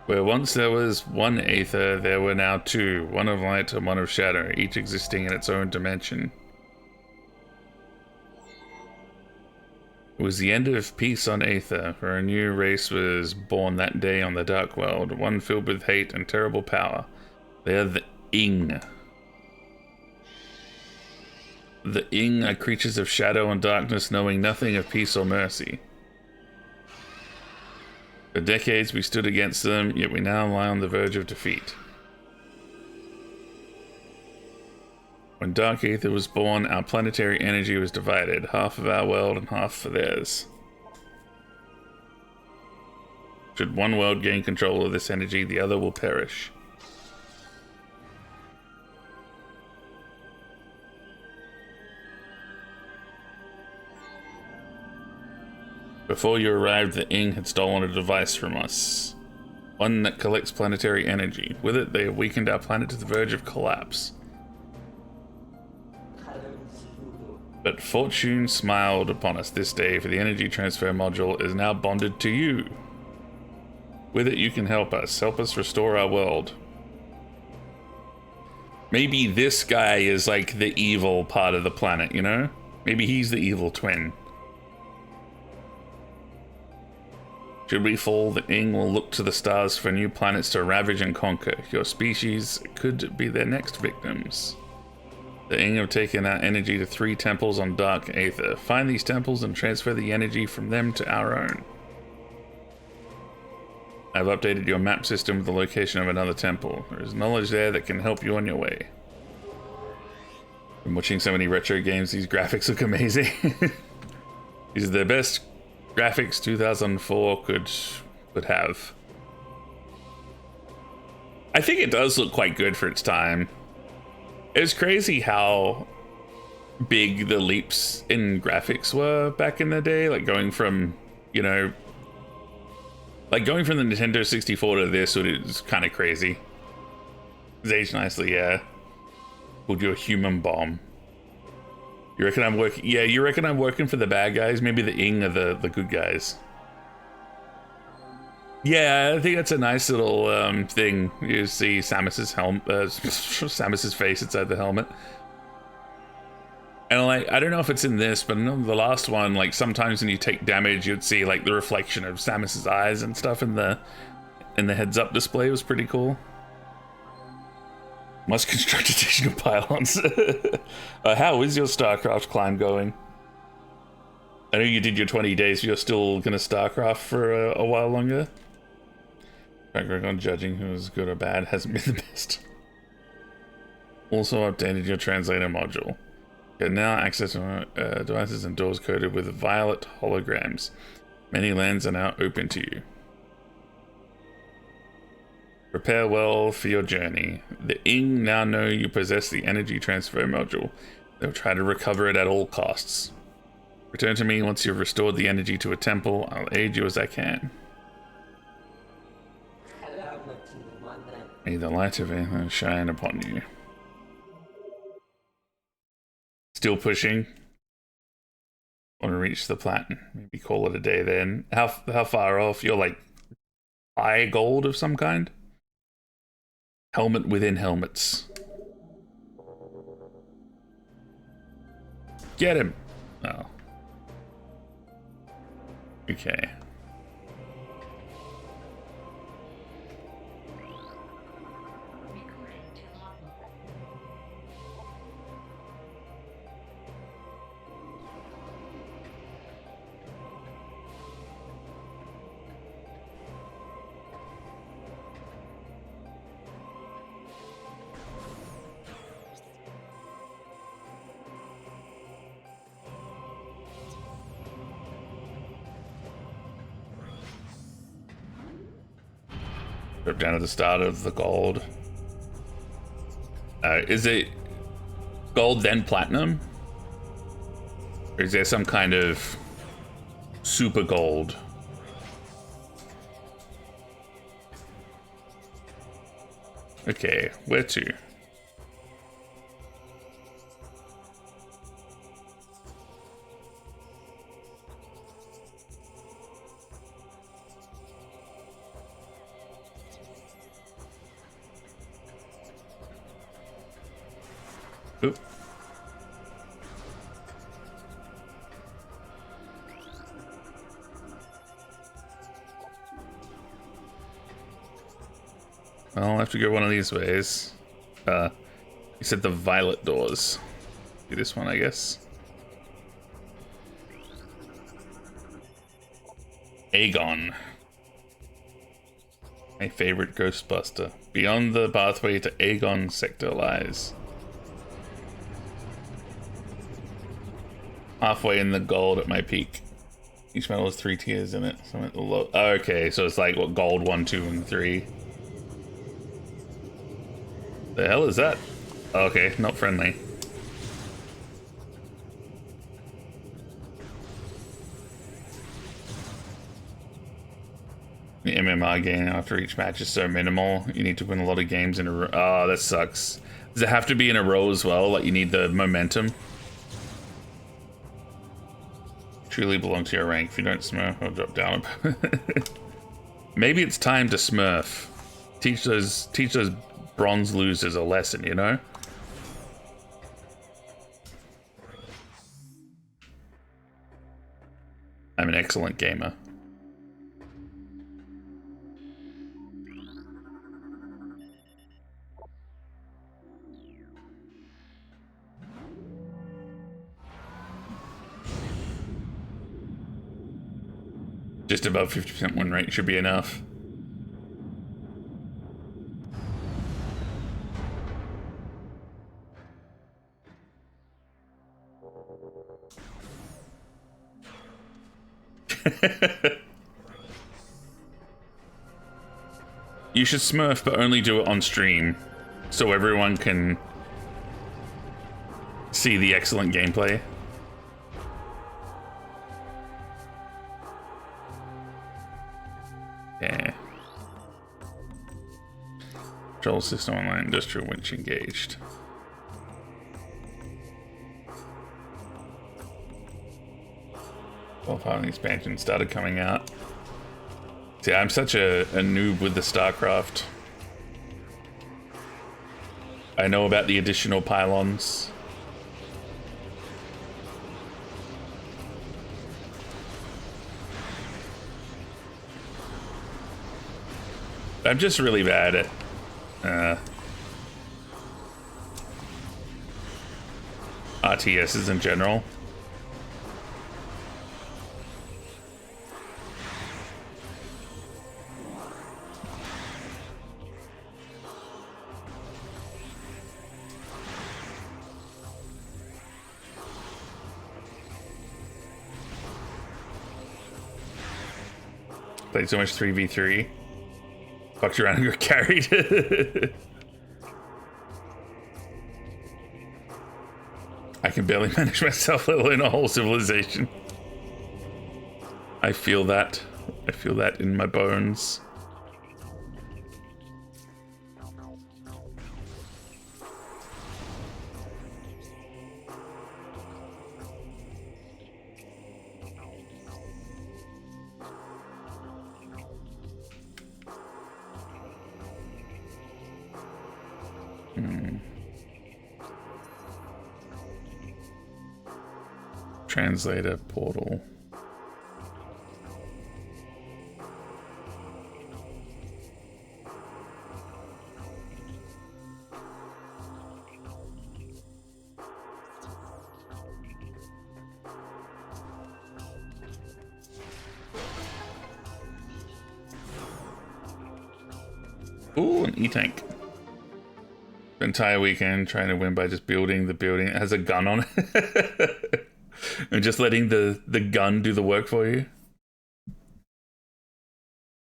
Speaker 1: Where once there was one Aether, there were now two, one of light and one of shadow, each existing in its own dimension. It was the end of peace on Aether, for a new race was born that day on the Dark World, one filled with hate and terrible power. They are the Ing. The Ing are creatures of shadow and darkness, knowing nothing of peace or mercy. For decades we stood against them, yet we now lie on the verge of defeat. When Dark Aether was born, our planetary energy was divided, half of our world and half for theirs. Should one world gain control of this energy, the other will perish. Before you arrived, the Ing had stolen a device from us. One that collects planetary energy. With it, they have weakened our planet to the verge of collapse. But fortune smiled upon us this day, for the energy transfer module is now bonded to you. With it, you can help us restore our world. Maybe this guy is like the evil part of the planet, you know? Maybe he's the evil twin. Should we fall, the Ing will look to the stars for new planets to ravage and conquer. Your species could be their next victims. The Ing have taken our energy to 3 temples on Dark Aether. Find these temples and transfer the energy from them to our own. I've updated your map system with the location of another temple. There is knowledge there that can help you on your way. I'm watching so many retro games, these graphics look amazing. These are the best graphics 2004 could have. I think it does look quite good for its time. It was crazy how big the leaps in graphics were back in the day, like going from, you know, like going from the Nintendo 64 to this was kind of crazy. It's aged nicely, yeah. We'll do a human bomb. You reckon I'm working? Yeah, you reckon I'm working for the bad guys? Maybe the Ing are the good guys. Yeah, I think that's a nice little thing. You see Samus's Samus's face inside the helmet. And like, I don't know if it's in this, but in the last one, like sometimes when you take damage, you'd see like the reflection of Samus's eyes and stuff in the heads-up display. It was pretty cool. Must construct additional pylons. How is your StarCraft climb going? I know you did your 20 days, but you're still gonna StarCraft for a while longer. Track record on judging who is good or bad hasn't been the best. Also updated your translator module. You can now access devices and doors coded with violet holograms. Many lands are now open to you. Prepare well for your journey. The Ing now know you possess the energy transfer module. They'll try to recover it at all costs. Return to me once you've restored the energy to a temple. I'll aid you as I can. May the light of it shine upon you. Still pushing. Want to reach the platinum. Maybe call it a day then. How far off? You're like high gold of some kind? Helmet within helmets. Get him! Oh. Okay. Down at the start of the gold. Is it gold then platinum? Or is there some kind of super gold? Okay, where to? Oop. Well, I'll have to go one of these ways. You said the violet doors. Do this one, I guess. Aegon. My favorite Ghostbuster. Beyond the pathway to Aegon sector lies. Halfway in the gold at my peak. Each metal has 3 tiers in it. So I'm at the low. Oh, okay, so it's like what, gold 1, 2, and 3. The hell is that? Okay, not friendly. The MMR gain after each match is so minimal. You need to win a lot of games in a row. Oh, that sucks. Does it have to be in a row as well? Like you need the momentum? Truly belong to your rank. If you don't smurf, I'll drop down. Maybe it's time to smurf. Teach those bronze losers a lesson, you know? I'm an excellent gamer. Just above 50% win rate should be enough. You should smurf, but only do it on stream, so everyone can see the excellent gameplay. Yeah. Control system online, industrial winch engaged. Well, finally expansion started coming out. See, I'm such a noob with the StarCraft. I know about the additional pylons. I'm just really bad at RTSs in general. Played so much 3v3. Fucked around and got carried. I can barely manage myself, let alone a whole civilization. I feel that. I feel that in my bones. Translator portal. Ooh, an E-tank. The entire weekend trying to win by just building the building. It has a gun on it. And just letting the gun do the work for you.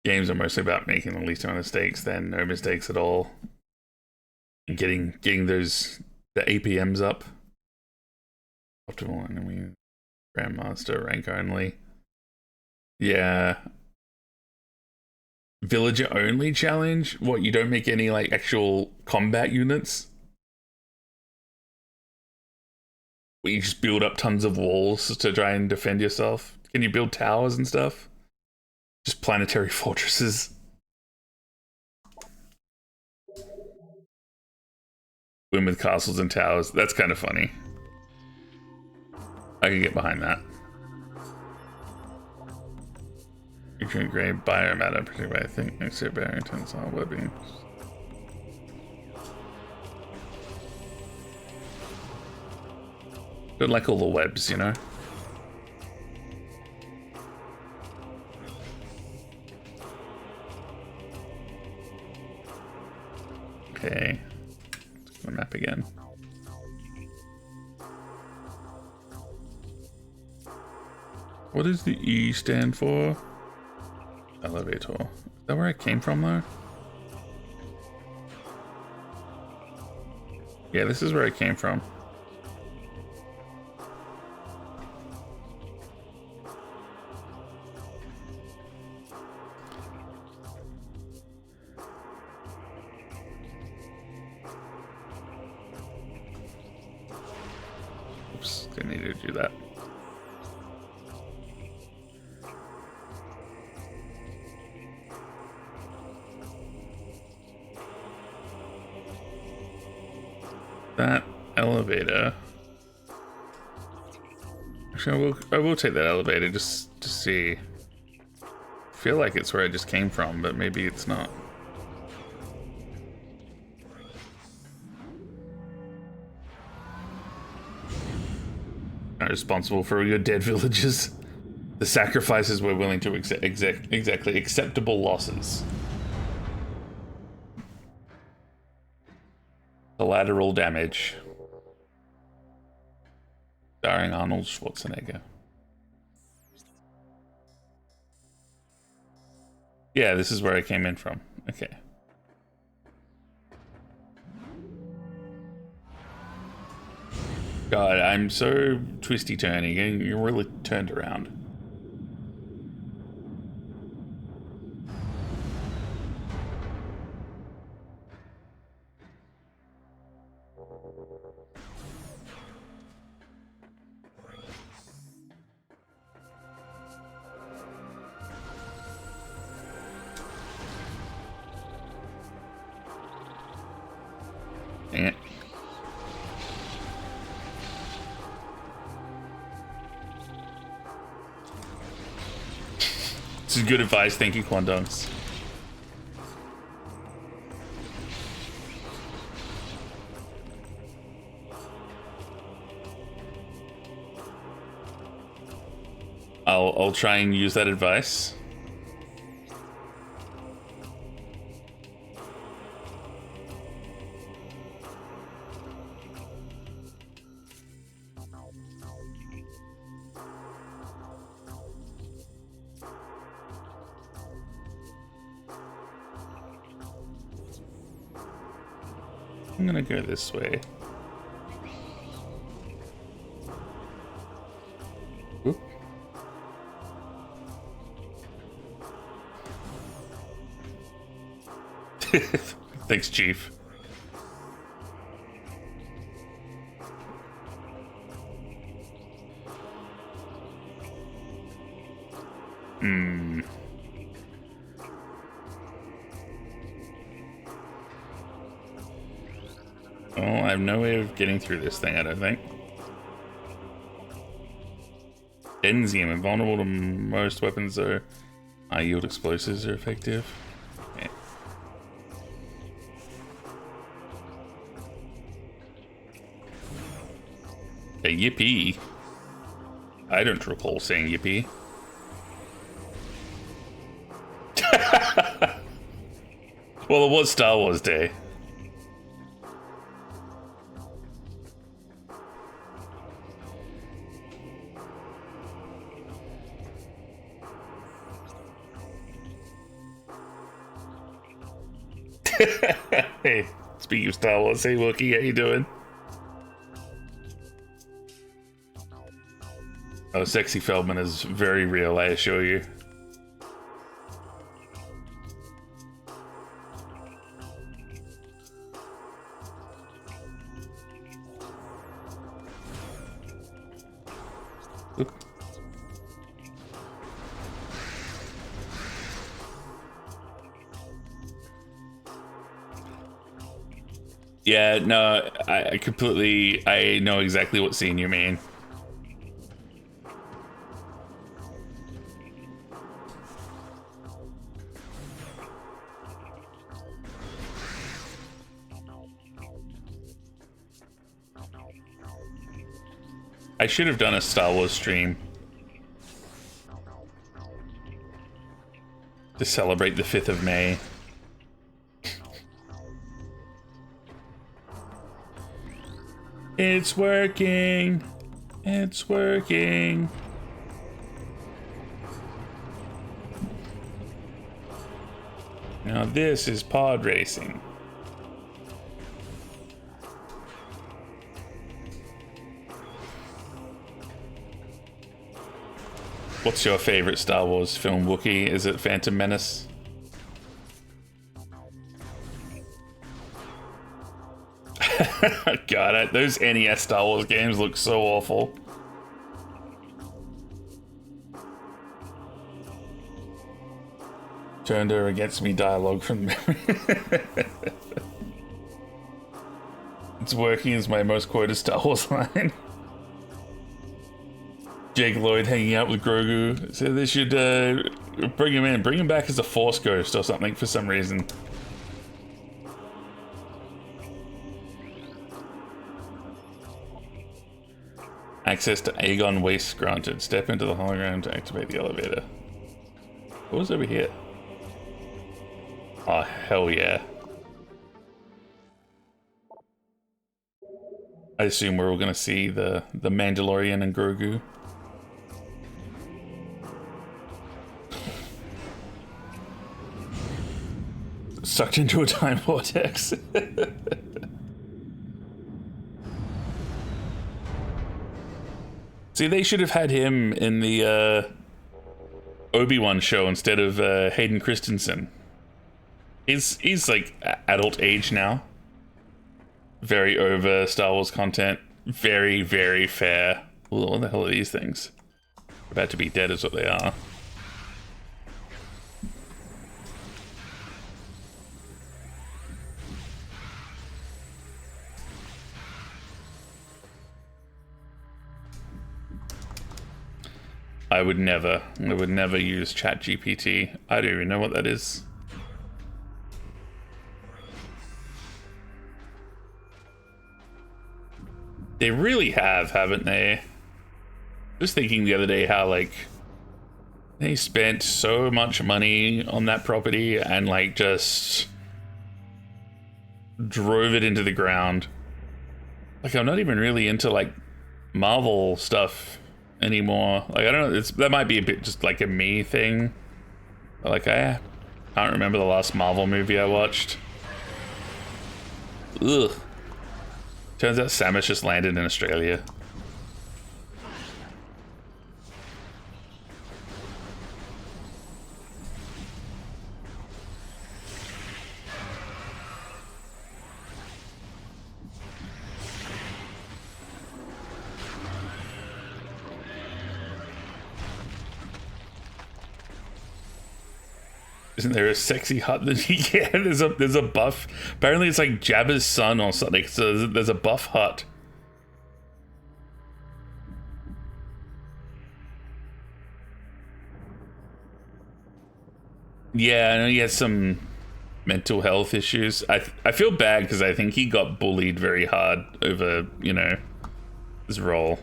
Speaker 1: Games are mostly about making the least amount of mistakes than no mistakes at all. And getting those the APMs up. Optimal enemy, Grandmaster, rank only. Yeah. Villager only challenge? What, you don't make any like actual combat units? You just build up tons of walls to try and defend yourself? Can you build towers and stuff? Just planetary fortresses. Win with castles and towers. That's kind of funny. I can get behind that. You can grade biomatter, particularly I think next to bearing tensile webbing. Good, like all the webs, you know? Okay. Let's go map again. What does the E stand for? Elevator. Is that where I came from, though? Yeah, this is where I came from. Oops, didn't need to do that. That elevator. Actually, I will take that elevator just to see. I feel like it's where I just came from, but maybe it's not. Not responsible for your dead villagers. The sacrifices we're willing to exactly acceptable losses. Collateral damage. Starring Arnold Schwarzenegger. Yeah, this is where I came in from. Okay. God, I'm so twisty-turny. You're really turned around. Dang it. This is good advice, thank you, Quandunks. I'll try and use that advice. I'm gonna go this way. Oop. Thanks, Chief. Well, I have no way of getting through this thing, I don't think. Enzyme, invulnerable to most weapons, though. High yield explosives are effective. Okay. Okay, yippee. I don't recall saying yippee. Well, it was Star Wars Day. Hey, speaking of Star Wars, hey Wookie, how you doing? Oh, sexy Feldman is very real, I assure you. Oop. Yeah, no, I completely, I know exactly what scene you mean. I should have done a Star Wars stream to celebrate the 5th of May. It's working. It's working. Now this is pod racing. What's your favorite Star Wars film, Wookiee? Is it Phantom Menace? God, those NES Star Wars games look so awful. Turned her against me dialogue from memory. It's working as my most quoted Star Wars line. Jake Lloyd hanging out with Grogu. So they should bring him in. Bring him back as a Force Ghost or something for some reason. Access to Aegon Waste granted. Step into the hologram to activate the elevator. What was over here? Oh, hell yeah. I assume we're all gonna see the Mandalorian and Grogu. Sucked into a time vortex. See, they should have had him in the Obi-Wan show instead of Hayden Christensen. He's like adult age now. Very over Star Wars content. Very, very fair. Ooh, what the hell are these things? About to be dead is what they are. I would never use ChatGPT. I don't even know what that is. They really have, haven't they? Just thinking the other day how, like, they spent so much money on that property and, like, just drove it into the ground. Like, I'm not even really into, like, Marvel stuff anymore. Like, I don't know, that might be a bit just, like, a me thing. But, like, I can't remember the last Marvel movie I watched. Ugh. Turns out Samus just landed in Australia. Isn't there a sexy hut that yeah, there's a buff. Apparently it's like Jabba's son or something. So there's a buff hut. Yeah, I know he has some mental health issues. I feel bad because I think he got bullied very hard over, you know, his role.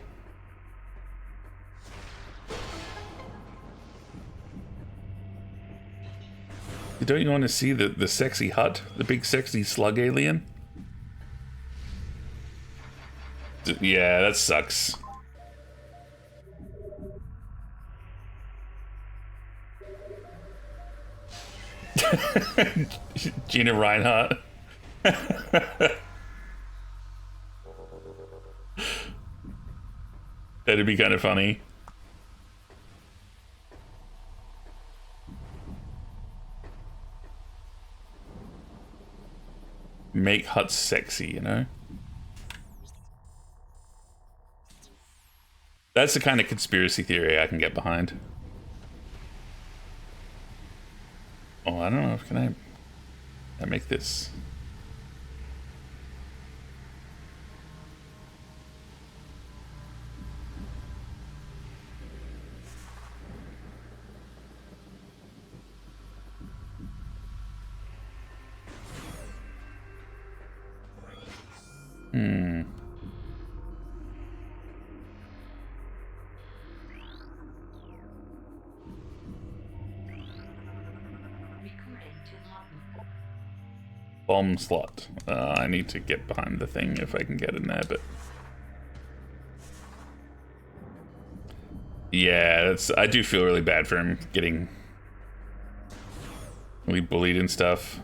Speaker 1: Don't you want to see the sexy hut? The big sexy slug alien? Yeah, that sucks. Gina Reinhardt. That'd be kind of funny. Make huts sexy, you know? That's the kind of conspiracy theory I can get behind. Oh, I don't know. Can I make this? Bomb slot. I need to get behind the thing if I can get in there, but yeah, I do feel really bad for him getting really bullied and stuff.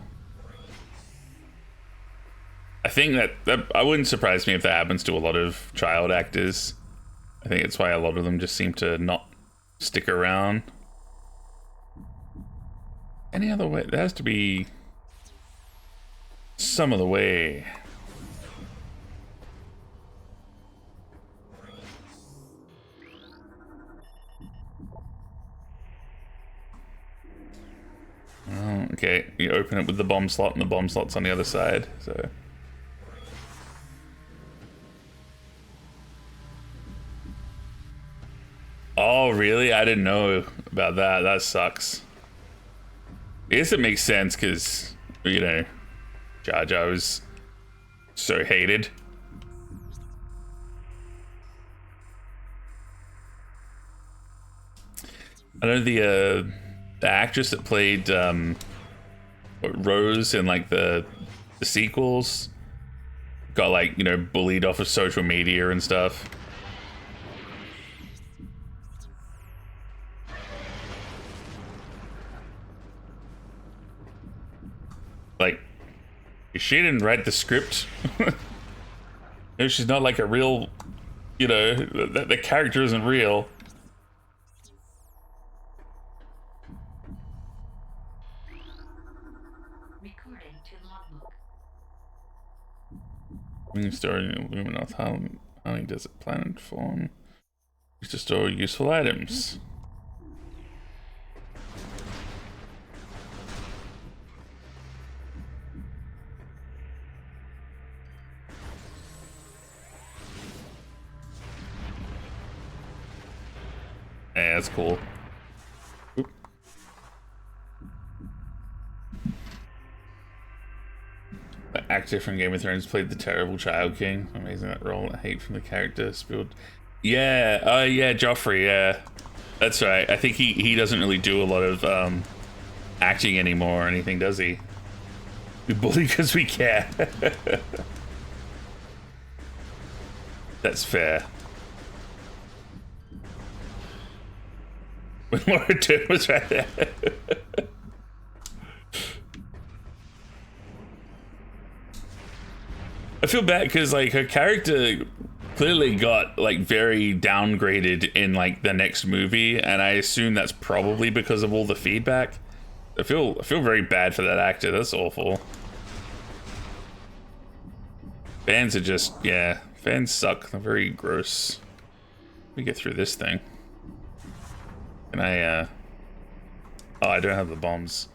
Speaker 1: I think that I wouldn't surprise me if that happens to a lot of child actors. I think it's why a lot of them just seem to not stick around. Any other way? There has to be some other way. Okay, you open it with the bomb slot, and the bomb slot's on the other side, so... Oh, really? I didn't know about that. That sucks. I guess it makes sense, because, you know, Jar Jar was so hated. I know the actress that played Rose in like the sequels got like, you know, bullied off of social media and stuff. Like, she didn't write the script. No, she's not like a real, you know, the character isn't real.
Speaker 4: Recording to logbook.
Speaker 1: When you store in Luminoth, how does it plan and form? Used to store useful items. Yeah, that's cool. Oop. The actor from Game of Thrones played the terrible Child King. Amazing that role. Hate from the character spilled. Yeah, yeah, Joffrey, yeah. That's right. I think he doesn't really do a lot of acting anymore or anything, does he? We bully because we care. That's fair. When Laura Dern was right there. I feel bad because like her character clearly got like very downgraded in like the next movie, and I assume that's probably because of all the feedback. I feel very bad for that actor. That's awful. Fans are just, yeah, fans suck. They're very gross. Let me get through this thing. Can I, oh, I don't have the bombs.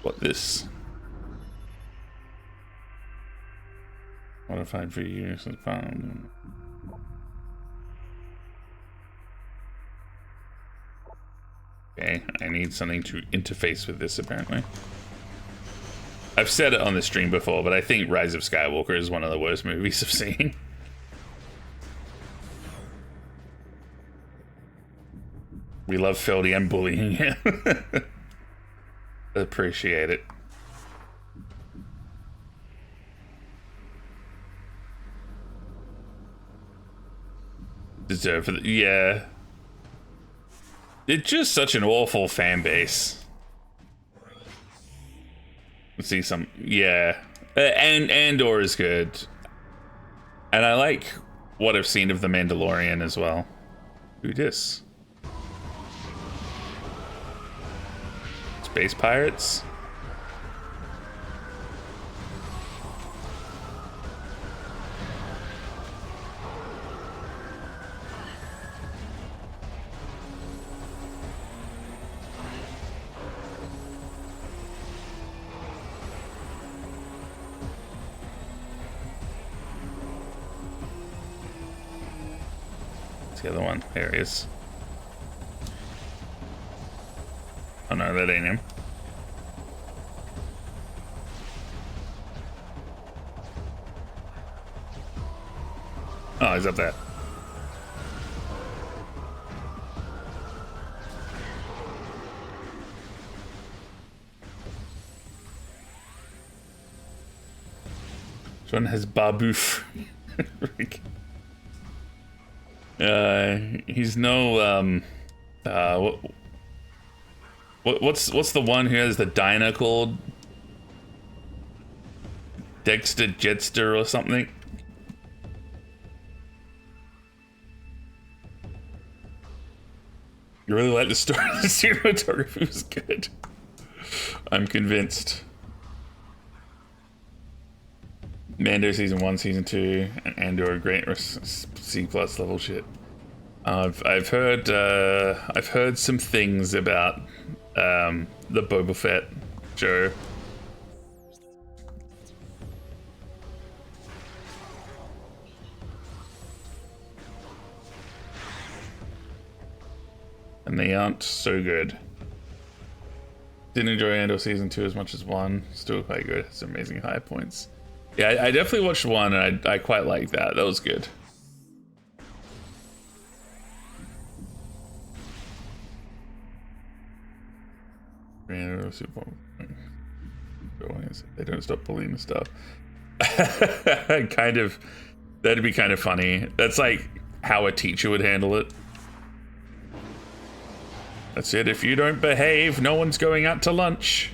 Speaker 1: What this? Modified for use and found. Okay, I need something to interface with this apparently. I've said it on the stream before, but I think Rise of Skywalker is one of the worst movies I've seen. We love Feldman bullying him. Appreciate it. Deserve for the, yeah. It's just such an awful fan base. Let's see some, yeah. And Andor is good. And I like what I've seen of The Mandalorian as well. Who dis? Space pirates? What's the other one? There he is. Oh no, that ain't him. Oh, he's up there. This one has Baboof. He's no what's the one who has the diner called? Dexter Jetster or something? You really like the story? The cinematography was good. I'm convinced. Mando season 1, season 2, and Andor great C plus level shit. I've heard some things about the Boba Fett show. And they aren't so good. Didn't enjoy Andor season 2 as much as 1. Still quite good. It's amazing high points. Yeah, I definitely watched 1 and I quite liked that. That was good. They don't stop bullying the stuff. Kind of. That'd be kind of funny. That's like how a teacher would handle it. That's it. If you don't behave, no one's going out to lunch.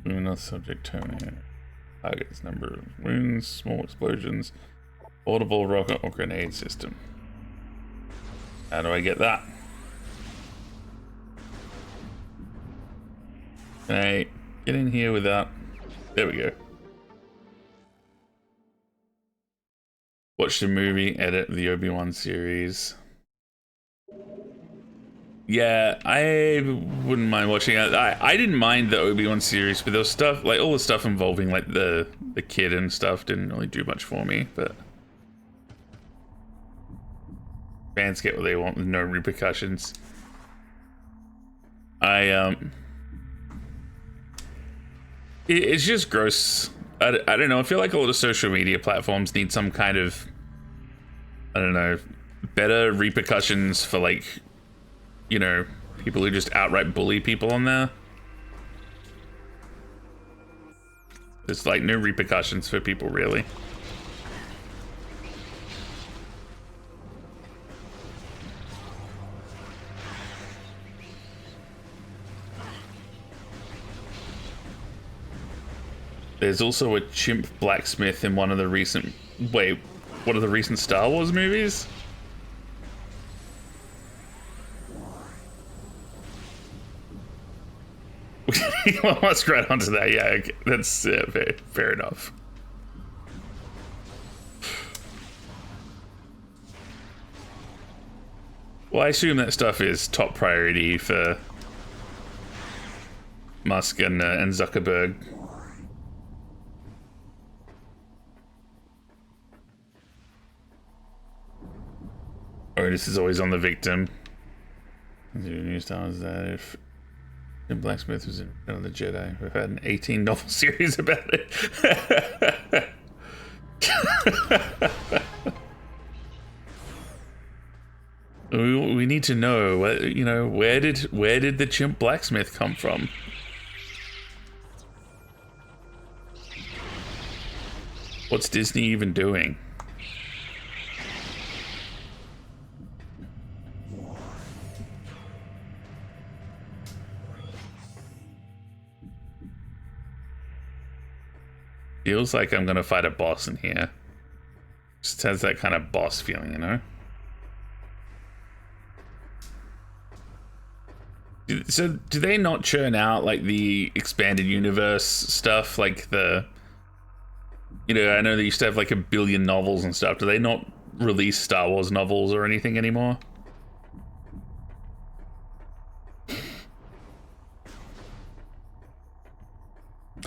Speaker 1: Another subject terminator. Targets number of wounds, small explosions, audible rocket or grenade system. How do I get that? Can I get in here without... There we go. Watch the movie, edit the Obi-Wan series. Yeah, I wouldn't mind watching it. I didn't mind the Obi-Wan series, but there was stuff, like all the stuff involving like the kid and stuff didn't really do much for me, but fans get what they want with no repercussions. It's just gross. I don't know, I feel like a lot of social media platforms need some kind of, I don't know, better repercussions for like, you know, people who just outright bully people on there. There's like no repercussions for people, really. There's also a chimp blacksmith in one of the recent... Wait, one of the recent Star Wars movies? Well, let's right onto that. Yeah, okay. That's fair enough. Well, I assume that stuff is top priority for Musk and Zuckerberg. Or this is always on the victim. New Star Wars that if Jim Blacksmith was in Return of the Jedi. We've had an 18 novel series about it. We need to know, you know, where did the chimp blacksmith come from? What's Disney even doing? Feels like I'm gonna fight a boss in here. Just has that kind of boss feeling, you know? So do they not churn out like the expanded universe stuff? Like the... You know, I know they used to have like 1 billion novels and stuff. Do they not release Star Wars novels or anything anymore?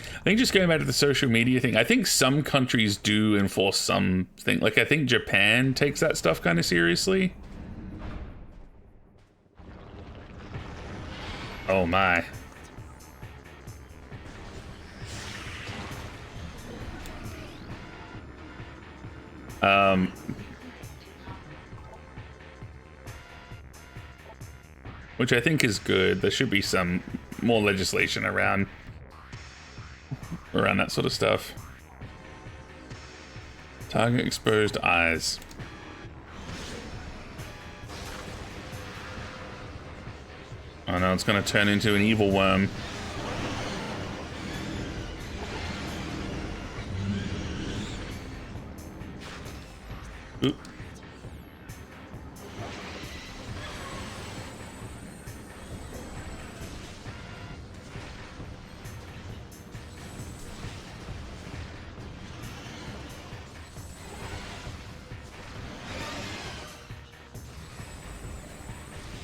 Speaker 1: I think just going back to the social media thing, I think some countries do enforce something. Like, I think Japan takes that stuff kind of seriously. Oh my. Which I think is good. There should be some more legislation around that sort of stuff. Target exposed eyes. Oh no, it's gonna turn into an evil worm.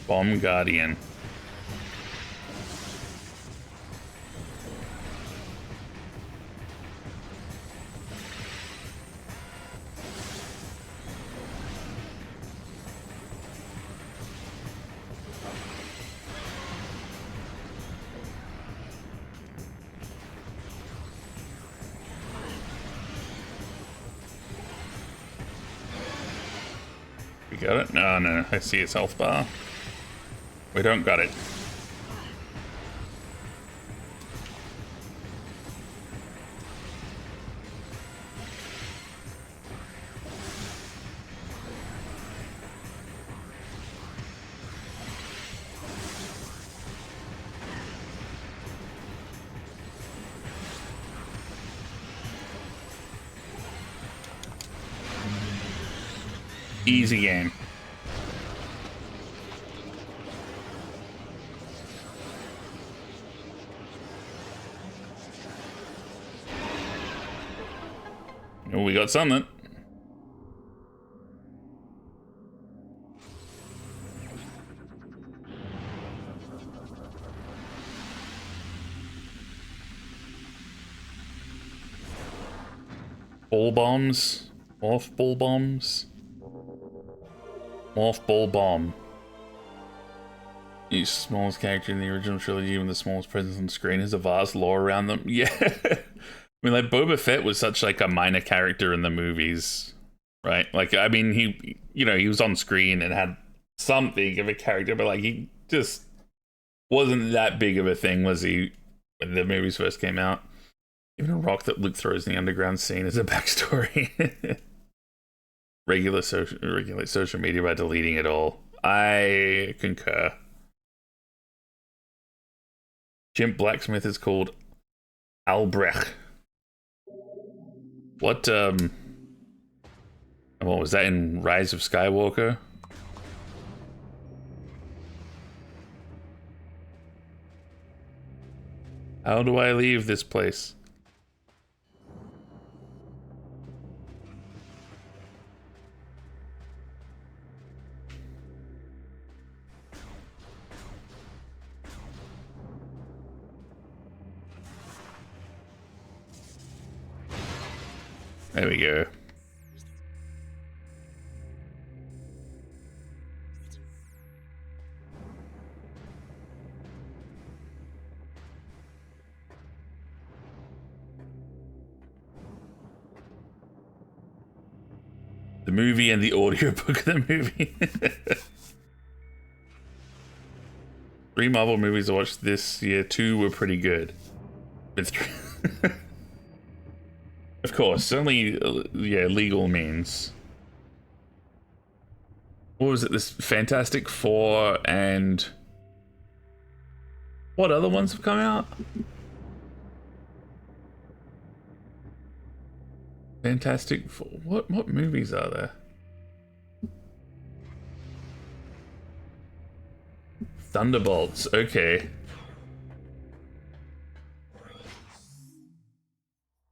Speaker 1: Bomb Guardian. We got it? No, no, I see its health bar. We don't got it. Easy game. Oh, we got something. Ball bombs. Morph ball bombs. Morph ball bomb. Each smallest character in the original trilogy, even the smallest presence on screen, has a vast lore around them. Yeah. I mean, like, Boba Fett was such, like, a minor character in the movies, right? Like, I mean, he, you know, he was on screen and had something of a character, but, like, he just wasn't that big of a thing, was he, when the movies first came out? Even a rock that Luke throws in the underground scene is a backstory. Regulate social media by deleting it all. I concur. Chimp blacksmith is called Albrecht. What was that in Rise of Skywalker? How do I leave this place? There we go. The movie and the audiobook of the movie. 3 Marvel movies I watched this year, 2 were pretty good. It's of course, only, yeah, legal means. What was it? This Fantastic Four and... what other ones have come out? Fantastic Four... What movies are there? Thunderbolts, okay.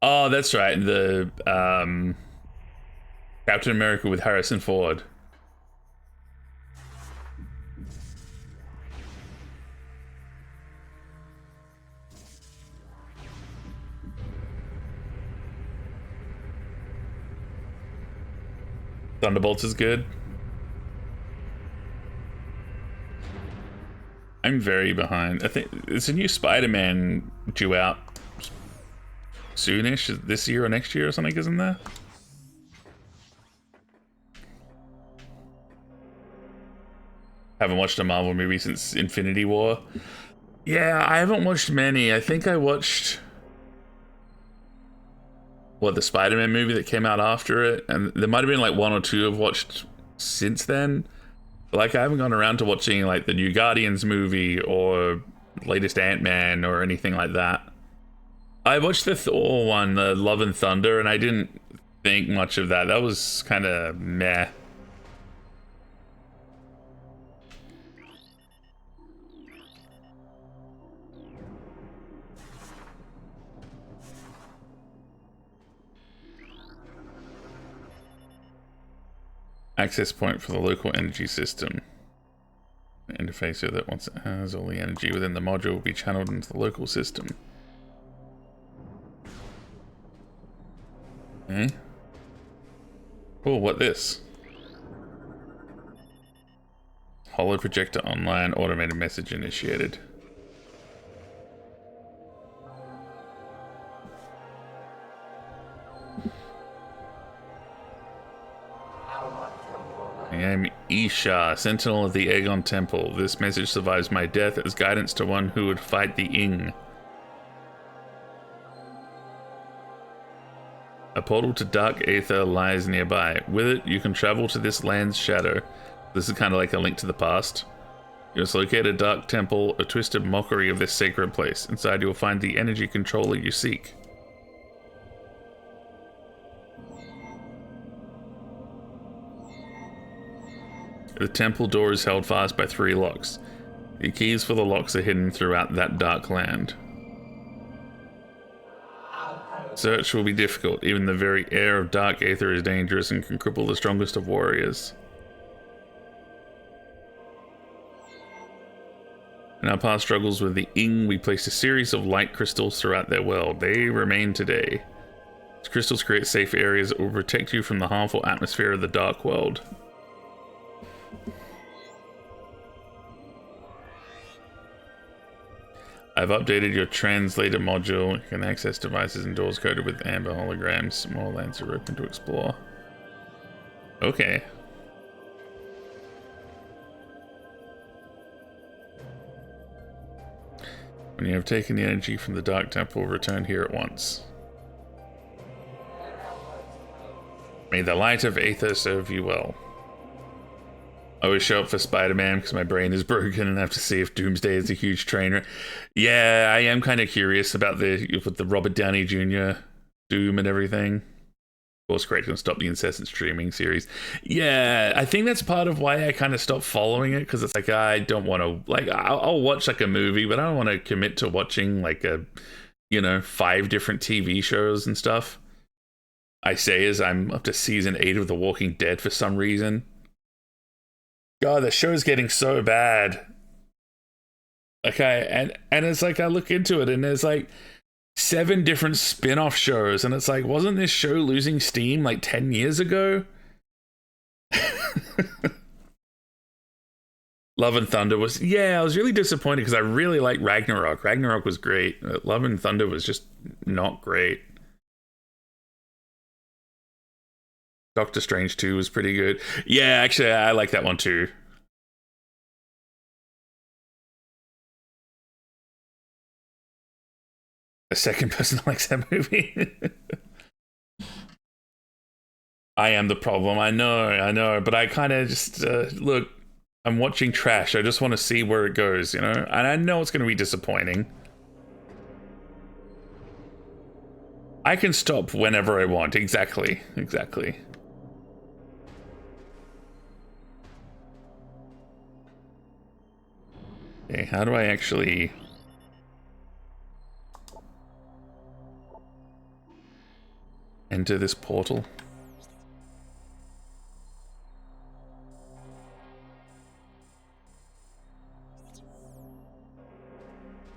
Speaker 1: Oh, that's right. The Captain America with Harrison Ford. Thunderbolts is good. I'm very behind. I think it's a new Spider-Man due out soonish, this year or next year or something, isn't there? Haven't watched a Marvel movie since Infinity War. Yeah, I haven't watched many. I think I watched... what, the Spider-Man movie that came out after it? And there might have been like 1 or 2 I've watched since then. But like, I haven't gone around to watching like the new Guardians movie or latest Ant-Man or anything like that. I watched the Thor one, the Love and Thunder, and I didn't think much of that. That was kind of meh. Access point for the local energy system. Interface so that once it has all the energy within the module will be channeled into the local system. Okay. Oh, what this? Holo projector online, automated message initiated. I am Isha, Sentinel of the Aegon Temple. This message survives my death as guidance to one who would fight the Ing. A portal to dark aether lies nearby. With it, you can travel to this land's shadow. This is kind of like a link to the past. You must locate a dark temple, a twisted mockery of this sacred place. Inside, you will find the energy controller you seek. The temple door is held fast by 3 locks. The keys for the locks are hidden throughout that dark land. Search will be difficult. Even the very air of dark aether is dangerous and can cripple the strongest of warriors. In our past struggles with the Ing, we placed a series of light crystals throughout their world. They remain today. These crystals create safe areas that will protect you from the harmful atmosphere of the dark world. I've updated your translator module. You can access devices and doors coded with amber holograms. More lands are open to explore. Okay. When you have taken the energy from the Dark Temple, return here at once. May the light of Aether serve you well. I always show up for Spider-Man because my brain is broken and I have to see if Doomsday is a huge trainer. Yeah, I am kind of curious about with the Robert Downey Jr. Doom and everything. Of course, great to stop the incessant streaming series. Yeah, I think that's part of why I kind of stopped following it, because it's like I don't want to, like, I'll watch like a movie, but I don't want to commit to watching like 5 different TV shows and stuff. I say as I'm up to season 8 of The Walking Dead for some reason. God, the show's getting so bad. Okay, and it's like I look into it and there's like 7 different spin-off shows, and it's like, wasn't this show losing steam like 10 years ago? Love and Thunder was, I was really disappointed because I really liked Ragnarok. Ragnarok was great. Love and Thunder was just not great. Doctor Strange 2 was pretty good. Yeah, actually, I like that one too. The second person likes that movie. I am the problem. I know. But I kind of just, look, I'm watching trash. I just want to see where it goes, And I know it's going to be disappointing. I can stop whenever I want. Exactly. Okay, how do I actually... enter this portal?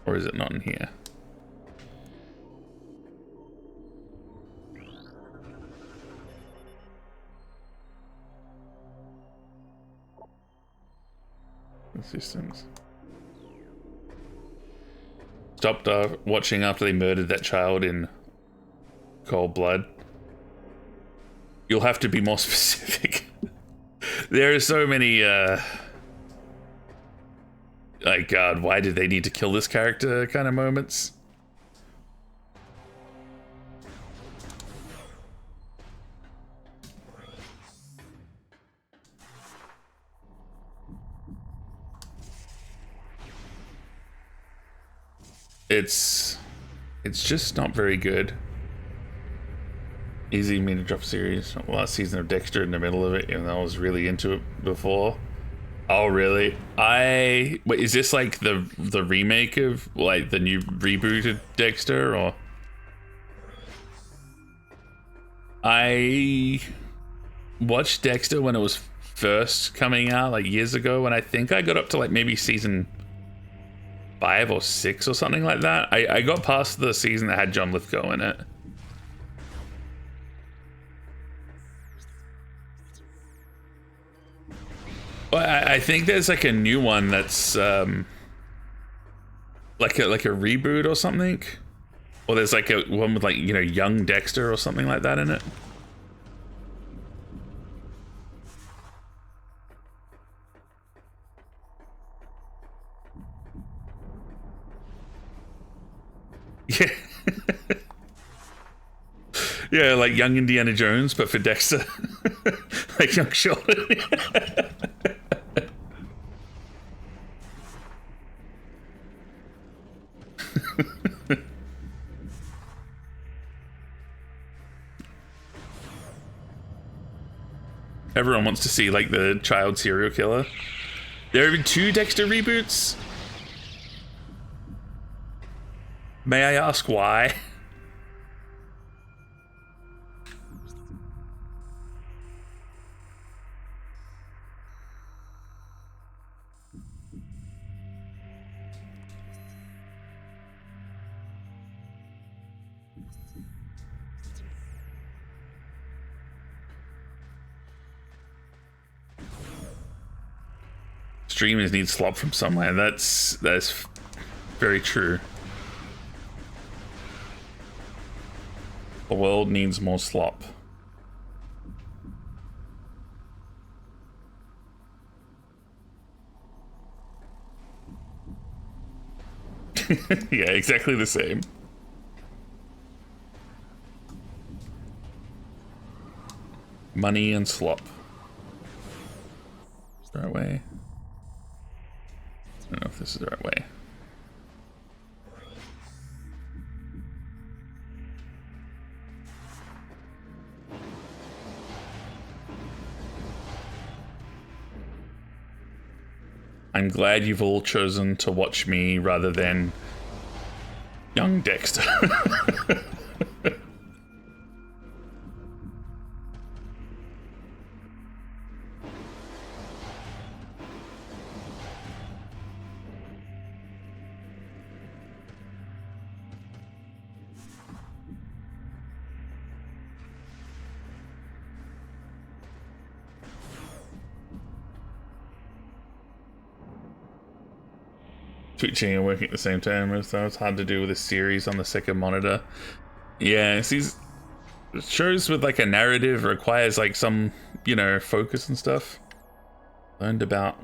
Speaker 1: Or is it not in here? The systems. Stopped watching after they murdered that child in cold blood. You'll have to be more specific. There are so many, like, God, why did they need to kill this character kind of moments? It's just not very good. Easy me to drop series. Last season of Dexter in the middle of it, even though I was really into it before. Oh really? Wait, is this like the remake of like the new rebooted Dexter, or? I watched Dexter when it was first coming out like years ago, and I think I got up to like maybe season 5 or 6 or something like that. I got past the season that had John Lithgow in it. Well, I think there's like a new one that's like a reboot or something. Or there's like a one with like, you know, young Dexter or something like that in it. Yeah. Yeah, like young Indiana Jones, but for Dexter. Like young Sheldon. Everyone wants to see like the child serial killer. There have been 2 Dexter reboots. May I ask why? Streamers need slop from somewhere. That's very true. The world needs more slop. Yeah, exactly the same. Money and slop. Is the right way? I don't know if this is the right way. I'm glad you've all chosen to watch me rather than young Dexter. Twitching and working at the same time, so it's hard to do with a series on the second monitor. Yeah, these shows with like a narrative requires like some, you know, focus and stuff. Learned about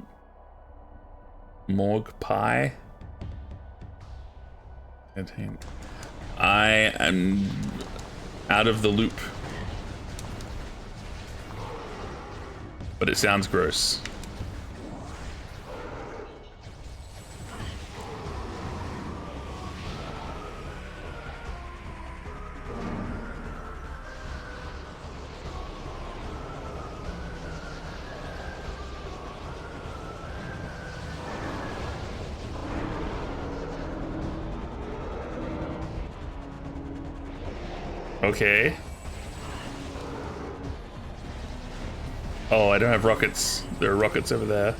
Speaker 1: Morgue Pie. I am out of the loop, but it sounds gross. Okay. Oh, I don't have rockets. There are rockets over there.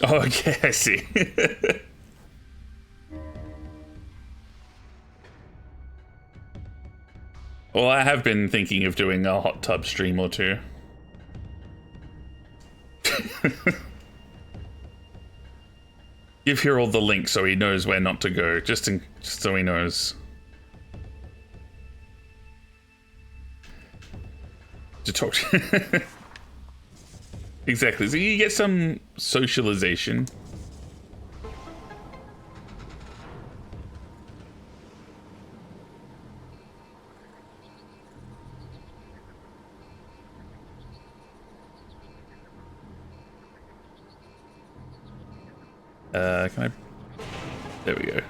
Speaker 1: Oh, okay, I see. Well, I have been thinking of doing a hot tub stream or two. Give Harold the link so he knows where not to go, just so he knows. To talk to. Exactly, so you get some socialization. Can I? There we go.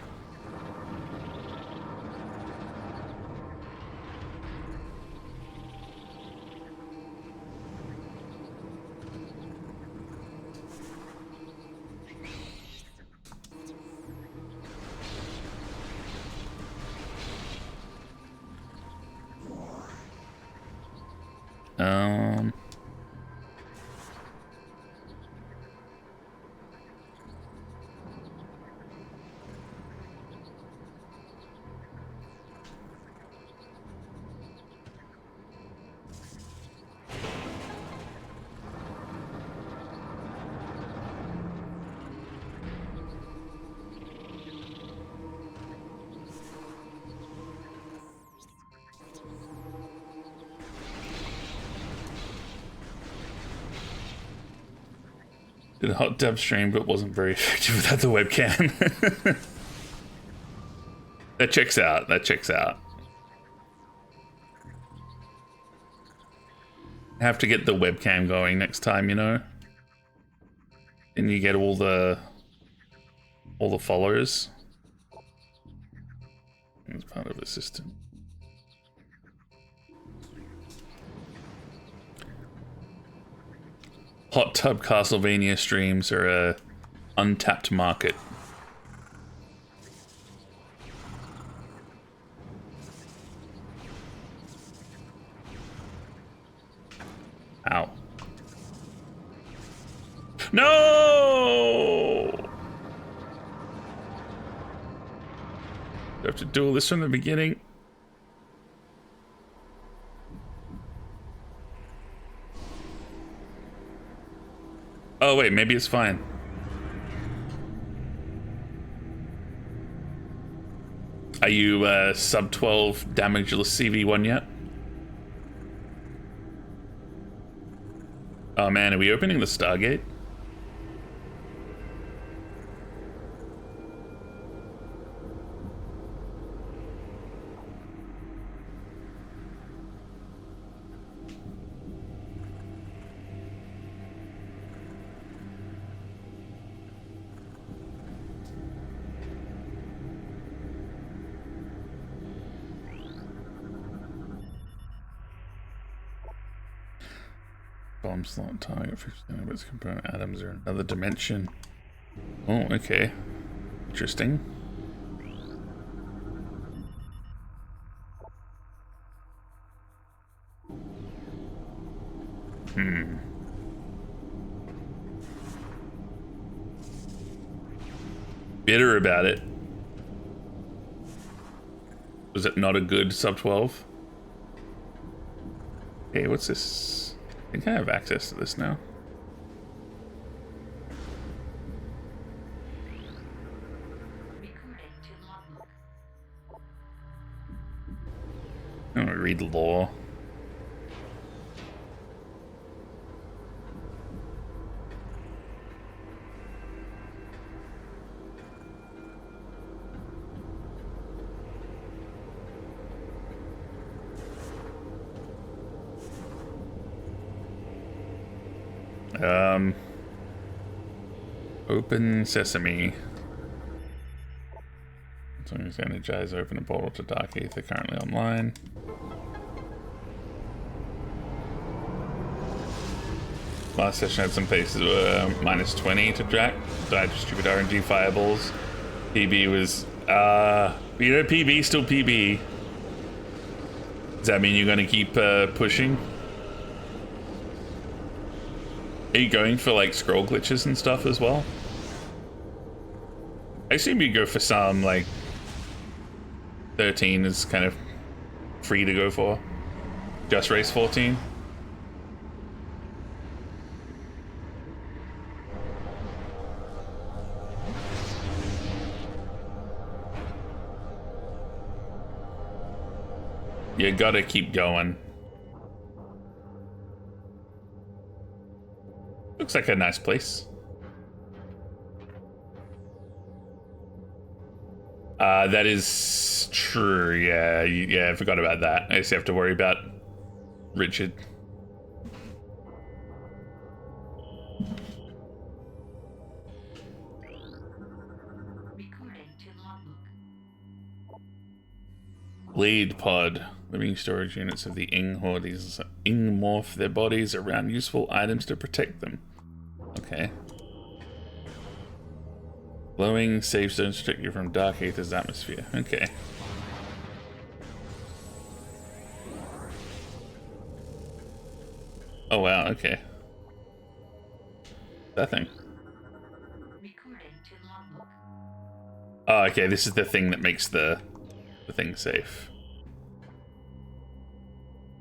Speaker 1: Did a hot tub stream, but wasn't very effective without the webcam. That checks out. That checks out. Have to get the webcam going next time, you know. And you get all the followers. It's part of the system. Hot tub Castlevania streams are a untapped market. Ow. No! Do I have to do all this from the beginning? Oh wait, maybe it's fine. Are you sub 12 damageless CV1 yet? Oh man, are we opening the Stargate? Bomb slot target 50% of its component atoms are in another dimension. Oh, okay. Interesting. Bitter about it. Was it not a good sub 12? Hey, what's this? I think I have access to this now.
Speaker 4: Recording to logbook.
Speaker 1: I'm gonna read the law. Open sesame. As long as energize, open a portal to Dark Aether currently online. Last session had some places were minus 20 to Drac. Died to stupid RNG fireballs. PB was, you know, PB still PB. Does that mean you're gonna keep pushing? Are you going for like scroll glitches and stuff as well? I assume you go for some, like 13 is kind of free to go for. Just race 14. You gotta keep going. Looks like a nice place. That is true. Yeah, yeah, I forgot about that. I just have to worry about Richard.
Speaker 4: Recording to logbook.
Speaker 1: Lead pod. Living storage units of the Ing Horde. These Ing morph their bodies around useful items to protect them. Okay. Glowing safe zones protect you from Dark Aether's atmosphere. Okay. Oh wow, okay. That thing.
Speaker 4: Recording to logbook.
Speaker 1: Oh, okay, this is the thing that makes the thing safe.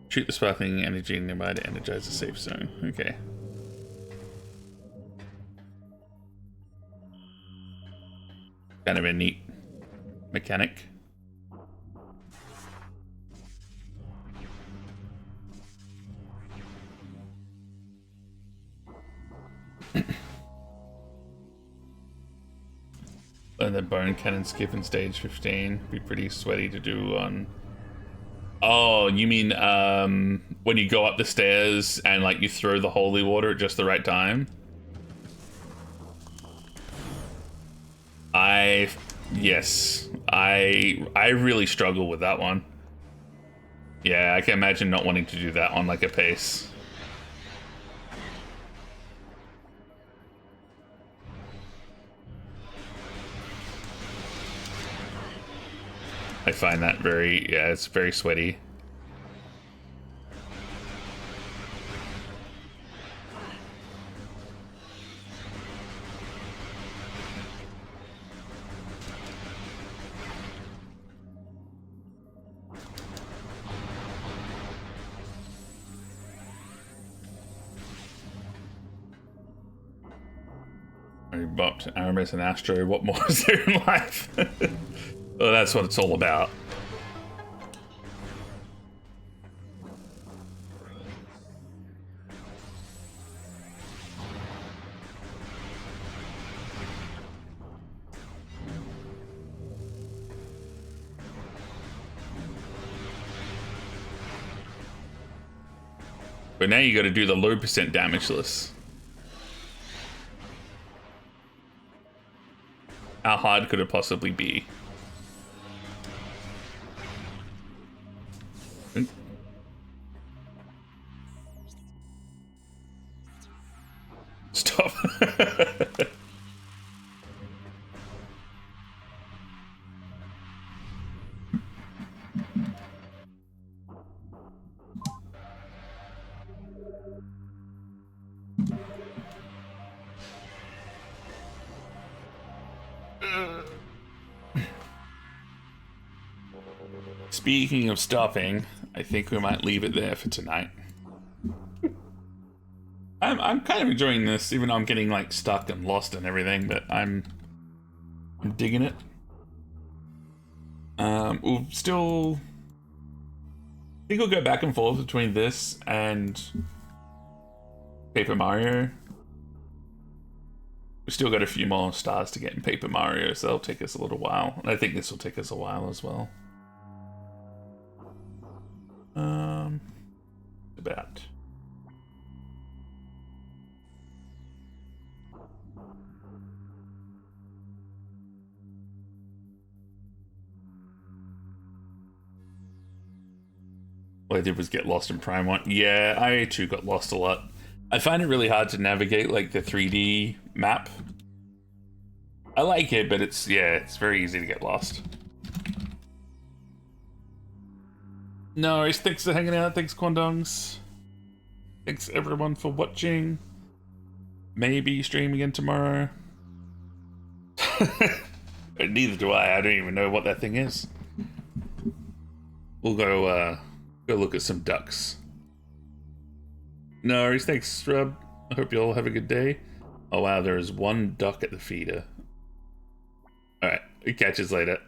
Speaker 1: Shoot the sparkling energy nearby to energize the safe zone. Okay. Kind of a neat mechanic. Learn the bone cannon skip in stage 15. Be pretty sweaty to do on... Oh, you mean when you go up the stairs and like you throw the holy water at just the right time? Yes. I really struggle with that one. Yeah, I can imagine not wanting to do that on like a pace. I find that it's very sweaty. I bopped Aramis and Astro. What more is there in life? Well, that's what it's all about. But now you got to do the low percent damageless. How hard could it possibly be? Stop. Speaking of stopping, I think we might leave it there for tonight. I'm kind of enjoying this, even though I'm getting like stuck and lost and everything, but I'm digging it. We'll still... I think we'll go back and forth between this and Paper Mario. We've still got a few more stars to get in Paper Mario, so that'll take us a little while. And I think this will take us a while as well. About. All I did was get lost in Prime 1. Yeah, I too got lost a lot. I find it really hard to navigate like the 3D map. I like it, but it's very easy to get lost. No, thanks for hanging out. Thanks, Quandongs. Thanks everyone for watching. Maybe stream again tomorrow. Neither do I. I don't even know what that thing is. We'll go look at some ducks. No worries. Thanks, Rob. I hope you all have a good day. Oh wow, there is one duck at the feeder. All right, we catch us later.